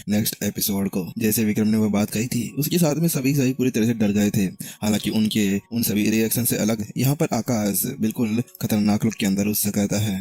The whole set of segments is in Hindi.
नेक्स्ट एपिसोड को। जैसे विक्रम ने वो बात कही थी उसके साथ में सभी सभी पूरी तरह से डर गए थे। हालांकि उनके उन सभी रिएक्शन से अलग यहाँ पर आकाश बिल्कुल खतरनाक लुक के अंदर उससे कहता है,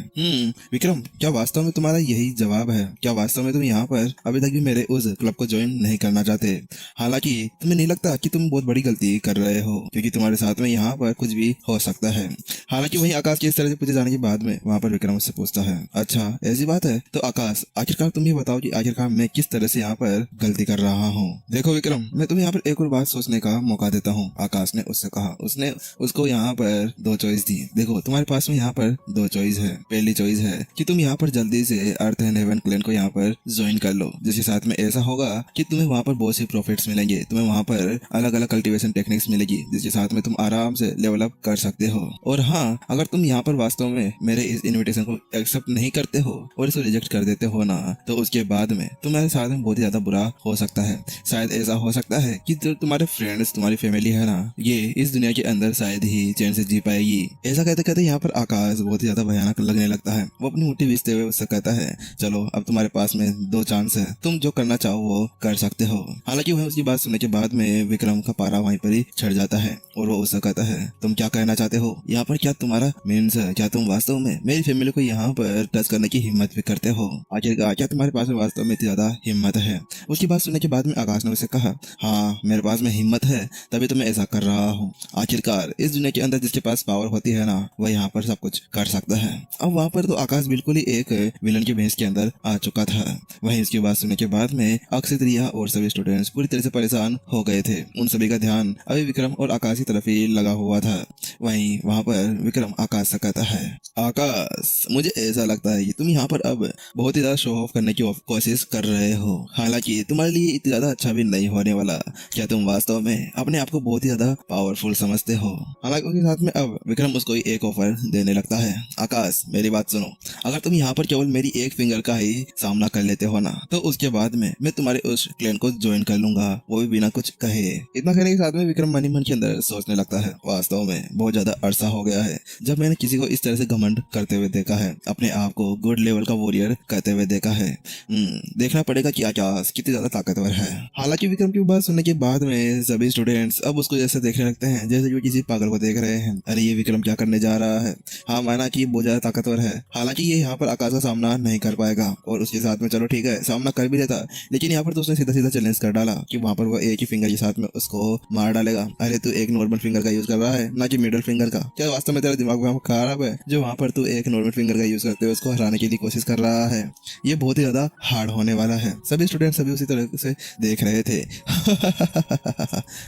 विक्रम, क्या वास्तव में तुम्हारा यही जवाब है? क्या वास्तव में तुम यहाँ पर अभी तक भी मेरे उस क्लब को ज्वाइन नहीं करना चाहते? हालांकि तुम्हें नहीं लगता कि तुम बहुत बड़ी गलती कर रहे हो, क्योंकि तुम्हारे साथ में यहाँ पर कुछ भी हो सकता है। हालांकि वहीं आकाश के इस तरह से पूछे जाने के बाद में वहाँ पर विक्रम उससे पूछता है, अच्छा ऐसी बात है तो आकाश आखिरकार तुम ये बताओ कि आखिरकार मैं किस तरह से यहाँ पर गलती कर रहा हूँ। देखो विक्रम, मैं तुम्हें यहाँ पर एक और बात सोचने का मौका देता हूँ, आकाश ने उससे कहा। उसने उसको यहाँ पर दो चॉइस दी। देखो तुम्हारे पास में यहाँ पर दो चॉइस है। पहली चॉइस है कि तुम यहाँ पर जल्दी से अर्थ एंड हेवन क्लैन को यहाँ पर ज्वाइन कर लो, जिसके साथ में ऐसा होगा कि तुम्हें वहाँ पर बहुत सी प्रॉफिट्स मिलेंगे, तुम्हें वहाँ पर अलग अलग कल्टीवेशन टेक्निक्स मिलेगी, जिसके साथ में तुम आराम से लेवल अप कर सकते हो। और हाँ, अगर तुम यहाँ पर वास्तव में मेरे इस इन्विटेशन को एक्सेप्ट नहीं करते हो और इसे रिजेक्ट कर देते हो ना, तो उसके बाद में तुम्हारे साथ में बहुत ही ज्यादा बुरा हो सकता है। शायद ऐसा हो सकता है कि जो तुम्हारे फ्रेंड्स, तुम्हारी फैमिली है ना, ये इस दुनिया के अंदर शायद ही चैन से जी पाएगी। ऐसा कहते कहते यहाँ पर आकाश बहुत ही ज्यादा भयानक लगने लगता है। वो अपनी मुट्ठी बीचते हुए उससे कहता है, चलो अब तुम्हारे पास में दो चांस है, तुम जो करना चाहो वो कर सकते हो। हालांकि वह उसकी बात सुनने के बाद में विक्रम का पारा वहीं पर ही चढ़ जाता है और वो उससे कहता है, तुम क्या कहना चाहते हो यहाँ पर? क्या तुम्हारा मीन्स है, क्या तुम वास्तव में मेरी फैमिली को यहाँ पर टच करने की हिम्मत भी करते हो? आखिरकार क्या तुम्हारे पास में वास्तव में इतनी ज्यादा हिम्मत है? उसकी बात सुनने के बाद में आकाश ने उसे कहा, हाँ मेरे पास में हिम्मत है, तभी तो मैं ऐसा कर रहा हूँ। आखिरकार इस दुनिया के अंदर जिसके पास पावर होती है ना, वह यहाँ पर सब कुछ कर सकता है। अब वहाँ पर तो आकाश बिल्कुल ही एक विलन के भेष के अंदर आ चुका था। वहीं इसकी बात सुनने के बाद में अक्षित, रिया और सभी स्टूडेंट्स पूरी तरह से परेशान हो गए थे। उन सभी का ध्यान अभी विक्रम और आकाश की तरफ ही लगा हुआ था। वहीं वहाँ पर विक्रम आकाश से कहता है, आकाश, मुझे ऐसा लगता है कि तुम यहाँ पर अब बहुत ही ज्यादा शो ऑफ करने की कोशिश कर रहे हो। हालांकि तुम्हारे लिए इतना ज्यादा अच्छा भी नहीं होने वाला। क्या तुम वास्तव में अपने आप को बहुत ही ज्यादा पावरफुल समझते हो? हालांकि उसके साथ में अब विक्रम उसको एक ऑफर देने लगता है। आकाश, मेरी बात सुनो, अगर तुम यहाँ पर केवल मेरी एक फिंगर का ही सामना कर लेते हो ना, तो उसके बाद में मैं तुम्हारे उस क्लैन को ज्वाइन कर लूंगा, वो भी बिना कुछ कहे। इतना कहने के साथ में विक्रम मन ही मन के अंदर सोचने लगता है, वास्तव में बहुत ज्यादा अरसा हो गया है जब मैंने किसी को इस तरह से घमंड करते हुए देखा है, अपने आप को गुड लेवल का वॉरियर कहते हुए देखा है। देखना पड़ेगा कि आकाश कितनी ज्यादा ताकतवर है। हालांकि विक्रम की बात सुनने के बाद में सभी स्टूडेंट्स अब उसको जैसे देखने लगते हैं जैसे कि किसी पागल को देख रहे हैं। अरे ये विक्रम क्या करने जा रहा है? हाँ, माना कि बहुत ज्यादा ताकतवर है, हालांकि ये यहाँ पर आकाश का सामना नहीं कर पाएगा। और उसके साथ में चलो ठीक है, सामना कर भी लेता, लेकिन यहाँ पर तो उसने सीधा सीधा चैलेंज कर डाला कि वहाँ पर वो एक ही फिंगर के साथ में उसको मार डालेगा। अरे तू एक नॉर्मल फिंगर का यूज कर रहा है, ना कि मिडिल फिंगर का। क्या वास्तव में तेरा दिमाग वहाँ पर खराब है जो वहाँ पर तू एक नॉर्मल फिंगर का यूज करते हुए उसको हराने की कोशिश कर रहा है? ये बहुत ही ज्यादा हार्ड होने वाला है। सभी स्टूडेंट सभी उसी तरह से देख रहे थे।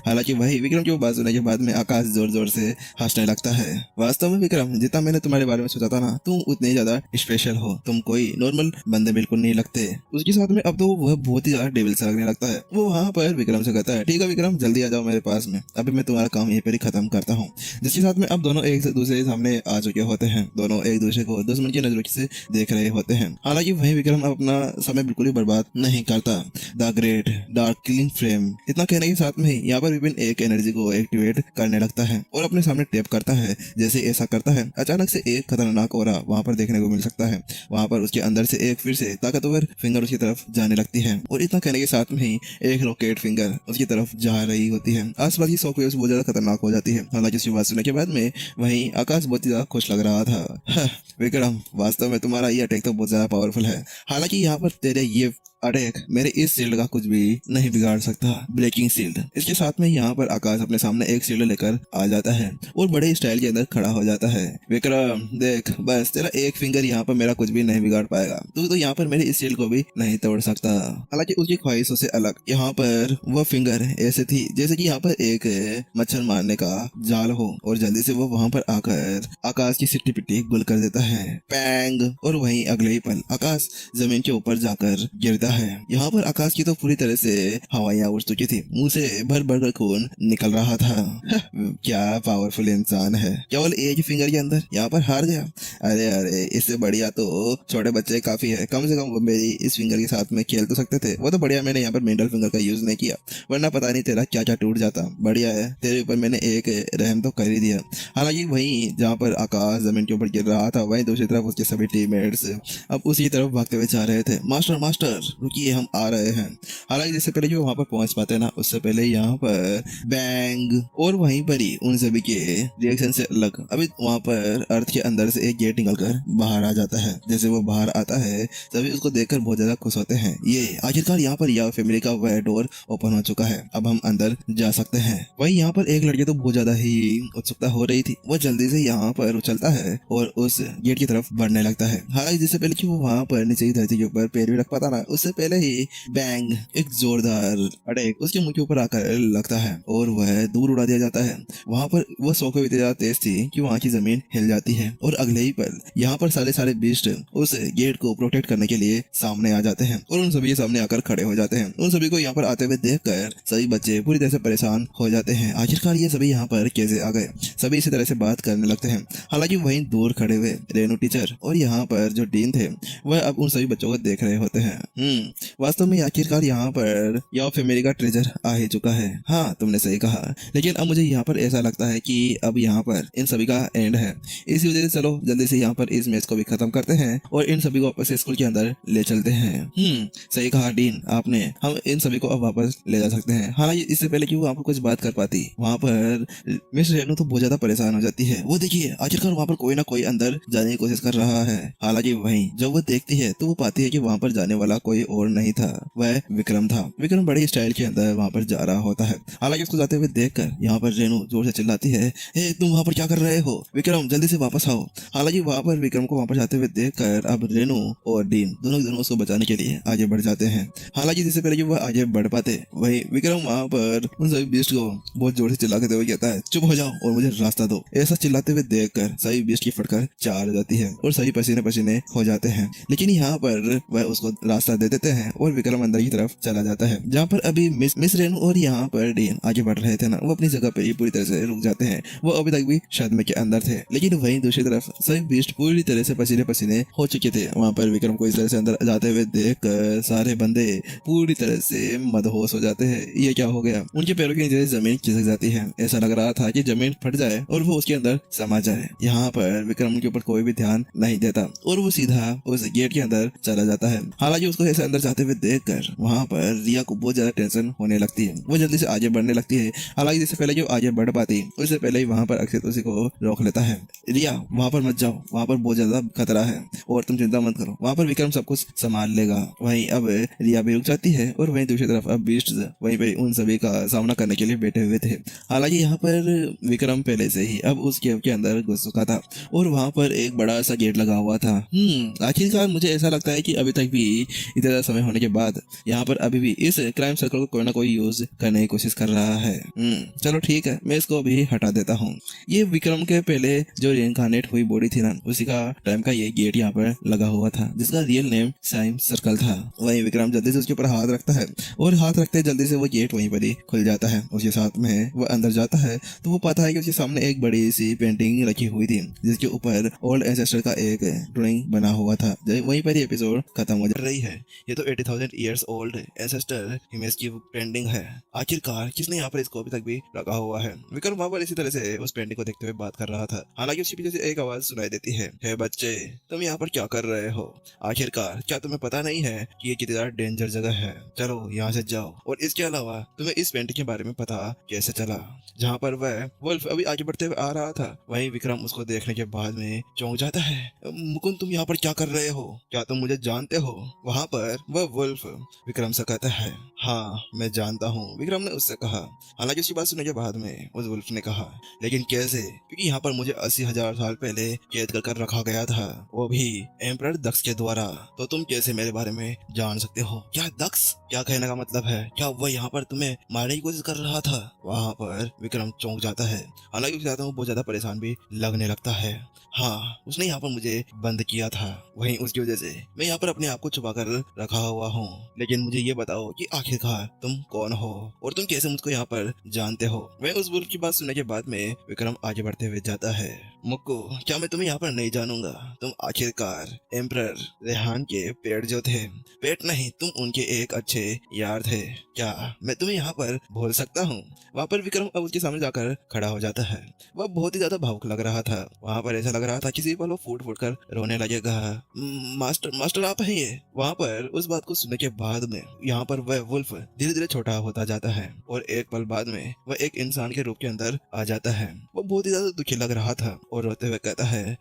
हालांकि वही विक्रम की बात सुनने के बाद में आकाश जोर जोर से हंसने लगता है। वास्तव में विक्रम, जितना मैंने तुम्हारे बारे में सोचा था ना, तुम उतने ज्यादा स्पेशल हो, तुम कोई नॉर्मल बंदे बिल्कुल नहीं लगते। उसके साथ में अब तो वह बहुत ही ज्यादा डेविल सा लगने लगता है। वो वहाँ पर विक्रम से कहता है, ठीक है विक्रम, जल्दी आ जाओ मेरे पास में, अभी मैं तुम्हारा काम यहीं पर ही खत्म करता हूँ। जिसके साथ में अब दोनों एक दूसरे के सामने आ चुके होते हैं। दोनों एक दूसरे को दुश्मन की नजरों से देख रहे होते हैं। हालांकि वही विक्रम अब अपना समय बिल्कुल ही बर्बाद नहीं करता। The great dark killing flame, इतना कहने के साथ में यहाँ पर विपिन एक एनर्जी को एक्टिवेट करने लगता है और अपने सामने टैप करता है। जैसे ऐसा करता है, अचानक से एक खतरनाक ऑरा वहाँ पर देखने को मिल सकता है। वहाँ पर उसके अंदर से एक फिर से ताकतवर फिंगर उसकी तरफ जाने लगती है और इतना कहने के साथ में ही एक रॉकेट फिंगर उसकी तरफ जा रही होती है। आसपास की शॉकवेव्स बहुत ज्यादा खतरनाक हो जाती है। हालांकि उसकी बात सुनने के बाद में वहीं आकाश बहुत ही ज्यादा खुश लग रहा था। विक्रम, वास्तव में तुम्हारा ये अटैक तो बहुत ज्यादा पावरफुल है। हालांकि यहाँ पर तेरे ये अटैक मेरे इस शील्ड का कुछ भी नहीं बिगाड़ सकता, ब्रेकिंग शील्ड। इसके साथ में यहाँ पर आकाश अपने सामने एक शील्ड लेकर आ जाता है और बड़े स्टाइल के अंदर खड़ा हो जाता है। विक्रम देख, बस तेरा एक फिंगर यहाँ पर मेरा कुछ भी नहीं बिगाड़ पाएगा, तू तो यहाँ पर मेरे इस शील्ड को भी नहीं तोड़ सकता। हालांकि उसकी ख्वाहिशों से अलग यहाँ पर वह फिंगर ऐसे थी जैसे कि यहाँ पर एक मच्छर मारने का जाल हो और जल्दी से वो वहाँ पर आकर आकाश की सिट्टी पिट्टी गुल कर देता है, पैंग। और वहीं अगले ही पल आकाश जमीन के ऊपर जाकर गिरता है। यहाँ पर आकाश की तो पूरी तरह से हवाइयां उड़ चुकी थी, मुंह से भर भर कर खून निकल रहा था। क्या पावरफुल इंसान है, केवल एक ही फिंगर के अंदर यहाँ पर हार गया। अरे अरे, इससे बढ़िया तो छोटे बच्चे काफी है, कम से कम वो मेरी इस फिंगर के साथ में खेल तो सकते थे। वो तो बढ़िया मैंने यहाँ पर मिडल फिंगर का यूज नहीं किया, वरना पता नहीं तेरा क्या क्या टूट जाता। बढ़िया है, तेरे ऊपर मैंने एक रहम तो कर ही दिया। हालांकि वहीं जहाँ पर आकाश जमीन के ऊपर गिर रहा था, वहीं दूसरी तरफ उसके सभी टीममेट्स अब उसी तरफ भागते हुए जा रहे थे। मास्टर मास्टर, रुकिए हम आ रहे हैं। हालांकि जिससे पहले जो वहां पर पहुंच पाते हैं ना, उससे पहले यहाँ पर बैंग और वहीं पर ही उन सभी के रिएक्शन से अलग अभी वहां पर अर्थ के अंदर से एक गेट निकलकर बाहर आ जाता है। जैसे वो बाहर आता है सभी उसको देखकर बहुत ज्यादा खुश होते हैं। ये आखिरकार यहाँ पर या फैमिली का वह डोर ओपन हो चुका है, अब हम अंदर जा सकते हैं। वही यहाँ पर एक लड़की तो बहुत ज्यादा ही उत्सुकता हो रही थी, वो जल्दी से यहाँ पर उछलता है और उस गेट की तरफ बढ़ने लगता है। हालांकि जिससे पहले कि वो वहाँ पर नीचे की धरती के ऊपर पैर भी रख पाता ना, उससे पहले ही बैंग एक जोरदार अटैक उसके मुंह के ऊपर आकर लगता है और वह दूर उड़ा दिया जाता है। वहाँ पर वो सौखे इतनी ज्यादा तेज थी कि वहाँ की जमीन हिल जाती है और अगले ही पल यहाँ पर सारे बीस्ट उस गेट को प्रोटेक्ट करने के लिए सामने आ जाते हैं और उन सभी के सामने आकर खड़े हो जाते हैं। उन सभी को यहाँ पर आते हुए देखकर सभी बच्चे पूरी तरह से परेशान हो जाते हैं। आखिरकार ये सभी यहाँ पर कैसे आ गए? सभी इसी तरह से बात करने लगते हैं। हालांकि वहीं दूर खड़े हुए रेनू टीचर और यहाँ पर जो डीन थे वह अब उन सभी बच्चों को देख रहे होते हैं। वास्तव में आखिरकार यहाँ पर या फैमिली का ट्रेजर आ ही चुका है। हाँ, तुमने सही कहा, लेकिन अब मुझे यहाँ पर ऐसा लगता है कि अब यहाँ पर इन सभी का एंड है। इसी वजह से चलो जल्दी से यहाँ पर इस मैच को भी खत्म करते हैं और इन सभी को वापस स्कूल के अंदर ले चलते हैं। सही कहा डीन आपने, हम इन सभी को अब वापस ले जा सकते हैं। हालांकि इससे पहले कि वो वहाँ पर कुछ बात कर पाती, वहाँ पर मिस रेनू तो बहुत ज्यादा परेशान हो जाती है। वो देखिए आखिरकार वहाँ पर कोई ना कोई अंदर जाने की कोशिश कर रहा है। हालांकि वहीं जब वो देखती है तो वो पाती है कि वहाँ पर जाने वाला कोई और नहीं था, वह विक्रम था। विक्रम बड़े स्टाइल के अंदर वहाँ पर जा रहा होता है। हालांकि उसको जाते हुए देखकर यहाँ पर रेनू जोर से चिल्लाती है, ए तुम वहाँ पर क्या कर रहे हो? विक्रम जल्दी से वापस आओ। हालांकि वहाँ पर विक्रम को वहाँ पर जाते हुए देखकर अब रेनू और डीन दोनों उसको बचाने के लिए आगे बढ़ जाते हैं। हालांकि जिससे पहले कि वह आगे बढ़ पाते वही विक्रम वहाँ पर उन सभी बीस्ट को बहुत जोर से चिल्लाते हुए कहता है, चुप हो जाओ और मुझे रास्ता दो। ऐसा चिल्लाते हुए देखकर सभी बीस्ट की फटकर चार जाती है और सभी पसीने पसीने हो जाते हैं। लेकिन यहाँ पर वह उसको रास्ता दे देते हैं और विक्रम अंदर की तरफ चला जाता है। जहाँ पर अभी मिस रेनू और यहाँ पर डीन आगे बढ़ रहे थे ना, वो अपनी जगह पे ही पूरी तरह से रुक जाते हैं। वो अभी तक भी सदमे के अंदर थे, लेकिन वहीं दूसरी तरफ सभी बीस्ट पूरी तरह से पसीने पसीने हो चुके थे। वहाँ पर विक्रम को इस तरह से अंदर जाते हुए देख सारे बंदे पूरी तरह से मदहोश हो जाते हैं। ये क्या हो गया? उनके पैरों के नीचे जमीन खिसक जाती है। ऐसा लग रहा था कि जमीन फट जाए और वो उसके अंदर समा जाए। यहाँ पर विक्रम उनके ऊपर कोई भी ध्यान नहीं देता और वो सीधा उस गेट के अंदर चला जाता है। हालांकि उसको ऐसे अंदर जाते हुए देखकर वहाँ पर रिया को बहुत ज्यादा टेंशन होने लगती है। वो जल्दी से आगे बढ़ने लगती है। हालांकि जिससे पहले जो आगे बढ़ पाती उससे पहले ही वहाँ पर अक्षित उसी को रोक लेता है। रिया वहाँ पर मत जाओ, वहाँ पर बहुत ज्यादा खतरा है और तुम चिंता मत करो, वहाँ पर विक्रम सब कुछ संभाल लेगा। वहीं अब रिया भी रुक जाती है और वहीं दूसरी तरफ अब बीस्ट वहीं पे उन सभी का सामना करने के लिए बैठे हुए थे। हालांकि यहाँ पर विक्रम पहले से ही अब उस केव के अंदर घुस चुका था और वहाँ पर एक बड़ा सा गेट लगा हुआ था। आखिरकार मुझे ऐसा लगता है कि अभी तक भी इतना ज्यादा समय होने के बाद यहाँ पर अभी भी इस क्राइम सर्कल को कोई ना कोई यूज करने की कोशिश कर रहा है। चलो ठीक है, मैं इसको अभी हटा देता हूँ। ये विक्रम के पहले जो रिइंकार्नेट हुई बॉडी थी ना, उसी का टाइम का ये गेट यहाँ पर लगा हुआ था जिसका रियल नेम साइम सर्कल था। वहीं विक्रम जल्दी से उसके ऊपर हाथ रखता है और हाथ रखते जल्दी से वो गेट वहीं पर ही खुल जाता है। उसके साथ में वो अंदर जाता है तो वो पाता है कि उसके सामने एक बड़ी सी पेंटिंग रखी हुई थी जिसके ऊपर ओल्ड एंसेस्टर का एक ड्राइंग बना हुआ था। वहीं पर ही एपिसोड खत्म हो जा रही है। ये तो 80,000 ईयर्स ओल्ड एंसेस्टर इमेज की पेंटिंग है। आखिरकार किसने यहाँ पर इसको अभी तक भी रखा हुआ है? विक्रम वहाँ पर इसी तरह से उस पेंटिंग को देखते हुए बात कर रहा था। हालांकि उसके पीछे से एक आवाज सुनाई देती है, हे बच्चे तुम यहाँ पर क्या कर रहे हो? आखिरकार क्या तुम्हें पता नहीं है कि ये कितनी ज्यादा डेंजर जगह है? चलो यहाँ से जाओ। और इसके अलावा तुम्हें इस पेंटिंग के बारे में पता कैसे चला? जहाँ पर वह वुल्फ अभी आगे बढ़ते हुए आ रहा था, वहीं विक्रम उसको देखने के बाद में चौंक जाता है। मुकुंद तुम यहाँ पर क्या कर रहे हो? क्या तुम मुझे जानते हो? वहाँ पर वह वुल्फ विक्रम से कहता है, हाँ मैं जानता हूँ, विक्रम ने उससे कहा। हालांकि उसकी बात सुनने के बाद में उस वुल्फ ने कहा, लेकिन कैसे? क्योंकि यहाँ पर मुझे 80,000 साल पहले कैद कर रखा गया था, वो भी एम्परर दक्ष के द्वारा। तो तुम कैसे मेरे बारे में जान सकते हो? क्या दक्ष? क्या कहने का मतलब है? क्या वह यहाँ पर तुम्हें मारने की कोशिश कर रहा था? वहाँ पर विक्रम चौंक जाता है। हालांकि उसके साथ वो बहुत ज्यादा परेशान भी लगने लगता है। हाँ, उसने यहाँ पर मुझे बंद किया था, वहीं उसकी वजह से मैं यहाँ पर अपने आप को छुपा कर रखा हुआ हूँ। लेकिन मुझे ये बताओ कि आखिरकार तुम कौन हो और तुम कैसे मुझको यहाँ पर जानते हो? मैं उस वुल्फ की बात सुनने के बाद में विक्रम आगे बढ़ते हुए जाता है। मुक्को, क्या मैं तुम्हें यहाँ पर नहीं जानूंगा? तुम आखिरकार एम्परर रेहान के पेट जो थे, पेट नहीं, तुम उनके एक अच्छे यार थे। क्या मैं तुम्हें यहाँ पर भूल सकता हूँ? वहाँ पर विक्रम अब उसके सामने जाकर खड़ा हो जाता है। वह बहुत ही ज्यादा भावुक लग रहा था। वहाँ पर ऐसा लग रहा था किसी पल वो फूट फूट कर रोने लगेगा। मास्टर, मास्टर आप हैं ये?" वहाँ पर उस बात को सुनने के बाद में यहाँ पर वह वुल्फ धीरे धीरे छोटा होता जाता है और एक पल बाद में वह एक इंसान के रूप के अंदर आ जाता है। वो बहुत ही ज्यादा दुखी लग रहा था और रोते हुए कहता है,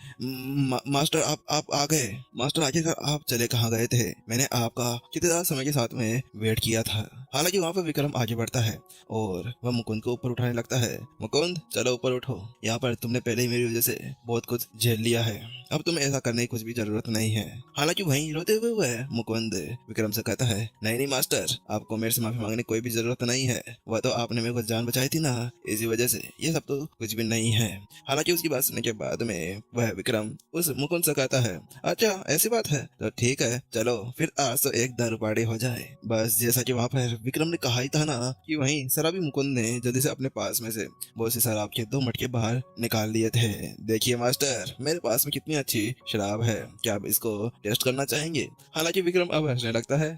मास्टर आप आ गए। मास्टर आखिरकार आप चले कहाँ गए थे? मैंने आपका कितने ज्यादा समय के साथ में वेट किया था। हालांकि वहाँ पर विक्रम आगे बढ़ता है और वह मुकुंद को ऊपर उठाने लगता है। मुकुंद, चलो ऊपर उठो। यहाँ पर तुमने पहले ही मेरी वजह से बहुत कुछ झेल लिया है, अब तुम्हें ऐसा करने की कुछ भी जरूरत नहीं है। हालांकि वहीं रोते हुए वह मुकुंद विक्रम से कहता है, नहीं नहीं मास्टर, आपको मेरे से माफी मांगने की कोई भी जरूरत नहीं है। वह तो आपने मेरे को जान बचाई थी ना, इसी वजह से ये सब तो कुछ भी नहीं है। हालांकि उसकी बात सुनने के बाद में वह विक्रम उस मुकुंद से कहता है, अच्छा ऐसी बात है तो ठीक है, चलो फिर आज तो एक दारू पार्टी हो जाए। बस जैसा कि वहाँ पर विक्रम ने कहा ही था ना कि वहीं शराबी मुकुंद ने जल्दी से अपने पास में से बहुत सी शराब के 2 मटके बाहर निकाल लिए थे। देखिए मास्टर, मेरे पास में कितनी अच्छी शराब है, क्या आप इसको टेस्ट करना चाहेंगे? हालांकि विक्रम अब हंसने लगता है।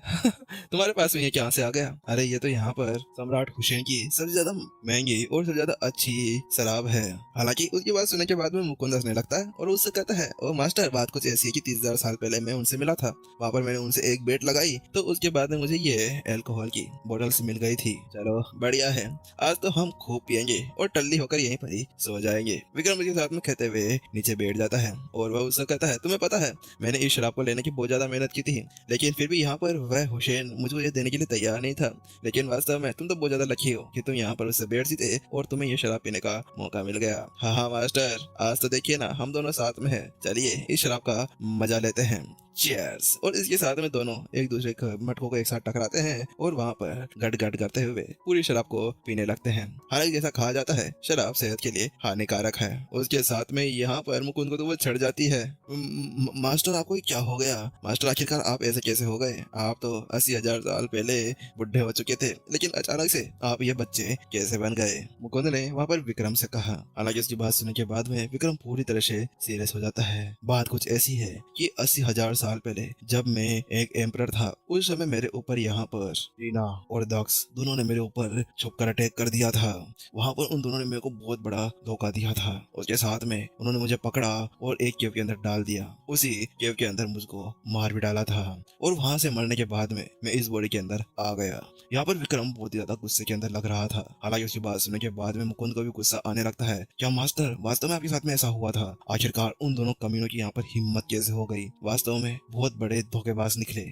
तुम्हारे पास में ये कहाँ से आ गया? अरे ये तो यहाँ पर सम्राट हुसैन की सबसे ज्यादा महंगी और सबसे ज्यादा अच्छी शराब है। हालांकि उसकी बात सुनने के बाद में मुकुंद हंसने लगता है और उससे कहता है, ओ मास्टर, बात कुछ ऐसी है कि 30,000 साल पहले मैं उनसे मिला था। वहाँ पर मैंने उनसे एक बेट लगाई तो उसके बाद में मुझे ये अल्कोहल की बोतल्स मिल गई थी। चलो बढ़िया है, आज तो हम खूब पियेंगे और टल्ली होकर यहीं पर ही सो जाएंगे। विक्रम उसके साथ में कहते हुए नीचे बैठ जाता है और वह उससे कहता है, तुम्हें पता है मैंने इस शराब को लेने की बहुत ज्यादा मेहनत की थी, लेकिन फिर भी यहाँ पर वह हुसैन मुझको ये देने के लिए तैयार नहीं था। लेकिन वास्तव में तुम तो बहुत ज्यादा लकी हो कि तुम यहाँ पर उससे बैठ थे और तुम्हें ये शराब पीने का मौका मिल गया। हाँ हाँ मास्टर, आज तो देखिए ना, हम दोनों साथ में हैं, चलिए इस शराब का मजा लेते हैं। चीयर्स। और इसके साथ में दोनों एक दूसरे के मटकों को एक साथ टकराते हैं और वहाँ पर गट गट करते हुए पूरी शराब को पीने लगते हैं। हालांकि जैसा कहा जाता है शराब सेहत के लिए हानिकारक है। उसके साथ में यहाँ पर मुकुंद को तो वो छड़ जाती है। मास्टर आपको क्या हो गया? मास्टर आखिरकार आप ऐसे कैसे हो गए? आप तो 80,000 साल पहले बुढ़े हो चुके थे, लेकिन अचानक से आप ये बच्चे कैसे बन गए? मुकुंद ने वहाँ पर विक्रम से कहा। हालांकि उसकी बात सुनने के बाद में विक्रम पूरी तरह से सीरियस हो जाता है। बात कुछ ऐसी है कि 80,000 साल पहले जब मैं एक एम्परर था, उस समय मेरे ऊपर यहाँ पर रीना और दक्ष दोनों ने मेरे ऊपर छुपकर अटैक कर दिया था। वहाँ पर उन दोनों ने मेरे को बहुत बड़ा धोखा दिया था। उसके साथ में उन्होंने मुझे पकड़ा और एक केव के अंदर डाल दिया। उसी केव के अंदर मुझको मार भी डाला था और वहाँ से मरने के बाद में मैं इस बॉडी के अंदर आ गया। यहाँ पर विक्रम बहुत ही ज्यादा गुस्से के अंदर लग रहा था। हालांकि उसकी बात सुनने के बाद में मुकुंद को भी गुस्सा आने लगता है। क्या मास्टर, वास्तव में आपके साथ में ऐसा हुआ था? आखिरकार उन दोनों कमीनों की यहाँ पर हिम्मत कैसे हो गई? वास्तव में बहुत बड़े धोखेबाज निकले।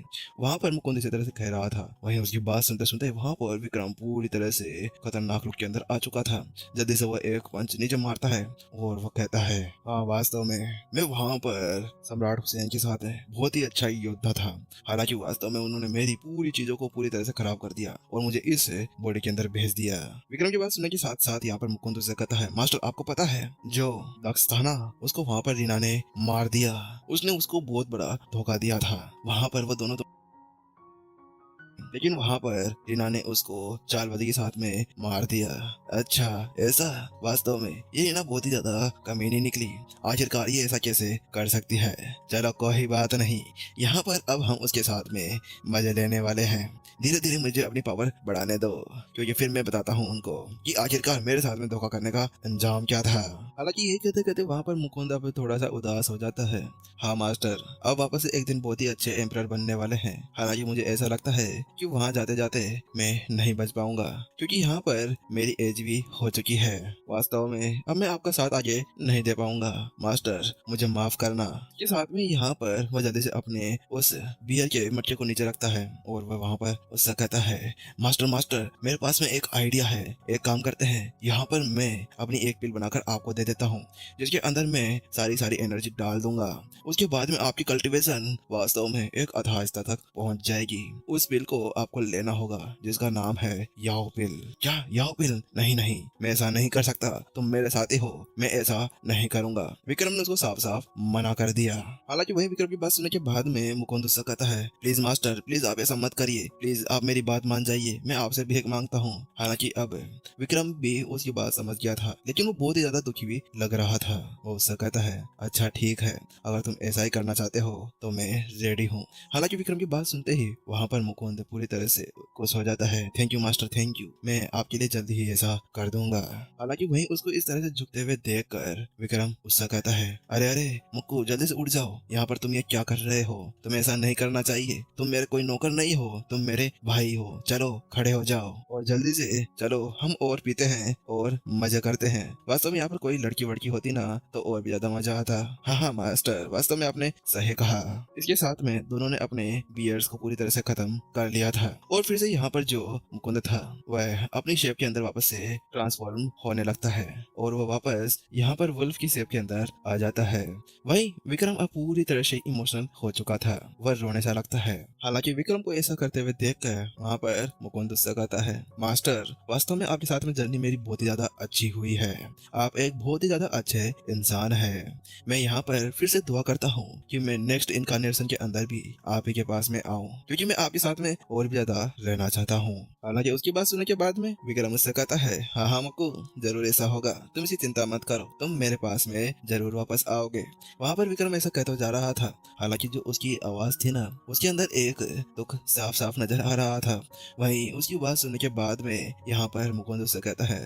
वहाँ पर मुकुंद इसी तरह से कह रहा था। वहीं उसकी बात सुनते सुनते वहाँ पर विक्रम पूरी तरह से खतरनाक लुक के अंदर आ चुका था। जल्दी से वह एक पंच नीचे मारता है और वह कहता है, हाँ वास्तव में मैं वहाँ पर सम्राट हुसैन के साथ बहुत ही अच्छा योद्धा था। हालांकि वास्तव में उन्होंने मेरी पूरी चीजों को पूरी तरह से खराब कर दिया और मुझे इस बॉडी के अंदर भेज दिया। विक्रम की बात सुनने के साथ साथ यहाँ पर मुकुंद से कहता है, मास्टर आपको पता है जो दक्ष था ना, उसको वहाँ पर रीना ने मार दिया। उसने उसको बहुत बड़ा धोखा दिया था। वहाँ पर वो दोनों लेकिन वहाँ पर रीना ने उसको चालबाजी के साथ में मार दिया। अच्छा ऐसा? वास्तव में ये रीना बहुत ही ज्यादा कमीनी निकली। आखिरकार ये ऐसा कैसे कर सकती है? चलो कोई बात नहीं, यहाँ पर अब हम उसके साथ में मजे लेने वाले हैं। धीरे धीरे मुझे अपनी पावर बढ़ाने दो, क्योंकि फिर मैं बताता हूँ उनको कि आखिरकार मेरे साथ में धोखा करने का अंजाम क्या था। हालांकि ये कहते कहते वहाँ पर मुकुंद अब थोड़ा सा उदास हो जाता है। हाँ मास्टर, अब वापस से एक दिन बहुत ही अच्छे एम्परर बनने वाले हैं। हालांकि मुझे ऐसा लगता है कि वहाँ जाते जाते मैं नहीं बच पाऊंगा, क्योंकि यहाँ पर मेरी एज भी हो चुकी है। वास्तव में अब मैं आपका साथ आगे नहीं दे पाऊंगा। मास्टर मुझे माफ करना। के साथ में यहाँ पर वह जल्दी से अपने उस बियर के मटके को नीचे रखता है और वह वहाँ पर उससे कहता है, मास्टर मास्टर मेरे पास में एक आइडिया है। एक काम करते हैं, यहाँ पर मैं अपनी एक पिल बनाकर आपको दे देता हूँ, जिसके अंदर मैं सारी एनर्जी डाल दूंगा। उसके बाद में आपकी कल्टीवेशन वास्तव में एक अथाह स्तर तक पहुँच जाएगी। उस पिल को आपको लेना होगा, जिसका नाम है याओ पिल। क्या याओ पिल? नहीं नहीं, मैं ऐसा नहीं कर सकता, तुम मेरे साथी हो, मैं ऐसा नहीं करूंगा। विक्रम ने उसको साफ साफ मना कर दिया। हालांकि वही विक्रम की बात सुनने के बाद में मुकुंद उससे कहता है, प्लीज मास्टर, प्लीज आप ऐसा मत करिए, प्लीज आप मेरी बात मान जाइए, मैं आपसे भीख मांगता हूँ। हालांकि अब विक्रम भी उसकी बात समझ गया था, लेकिन वो बहुत ही ज्यादा दुखी भी लग रहा था। वो उससे कहता है, अच्छा ठीक है, अगर तुम ऐसा ही करना चाहते हो तो मैं रेडी हूँ। हालांकि विक्रम की बात सुनते ही वहाँ पर मुकुंद पूरी तरह से खुश हो जाता है। Thank you master, thank you, मैं आपके लिए जल्दी ही ऐसा कर दूंगा। हालांकि वहीं उसको इस तरह से झुकते हुए देखकर विक्रम उससे कहता है, अरे अरे मुक्कू, जल्दी से उठ जाओ, यहाँ पर तुम ये क्या कर रहे हो, तुम्हें ऐसा नहीं करना चाहिए, तुम मेरे कोई नौकर नहीं हो, तुम मेरे भाई हो, चलो खड़े हो जाओ और जल्दी से चलो, हम और पीते हैं और मजे करते हैं। वास्तव में यहाँ पर कोई लड़की वड़की होती ना तो और भी ज्यादा मजा आता। हाँ हाँ मास्टर, वास्तव में आपने सही कहा। इसके साथ में दोनों ने अपने बियर्स को पूरी तरह से खत्म कर लिया था और फिर से यहाँ पर जो मुकुंद था वह अपनी शेप के अंदर वापस से ट्रांसफॉर्म होने लगता है और वह वापस यहाँ पर वुल्फ की शेप के अंदर आ जाता है। वही विक्रम अब पूरी तरह से इमोशनल हो चुका था, वह रोने सा लगता है। हालांकि विक्रम को ऐसा करते हुए देखकर वहाँ पर मुकुंद उससे कहता है, मास्टर, वास्तव में आपके साथ में जर्नी मेरी बहुत ही ज्यादा अच्छी हुई है, आप एक बहुत ही ज्यादा अच्छे इंसान है। मैं यहाँ पर फिर से दुआ करता हूँ कि मैं नेक्स्ट इनकारनेशन के अंदर भी आप ही के पास में आऊँ, क्योंकि मैं आपके साथ में और भी ज्यादा रहना चाहता हूँ। हालांकि उसकी बात सुनने के बाद में विक्रम उससे कहता है, हाँ हाँ मक्कू, जरूर ऐसा होगा, तुम इसी चिंता मत करो, तुम मेरे पास में जरूर वापस आओगे। वहाँ पर विक्रम ऐसा कहते जा रहा था। हालांकि जो उसकी आवाज थी ना, उसके अंदर एक दुख साफ साफ नजर आ रहा था। वहीं उसकी बात सुनने के बाद में यहाँ पर मुकुंद उससे कहता है,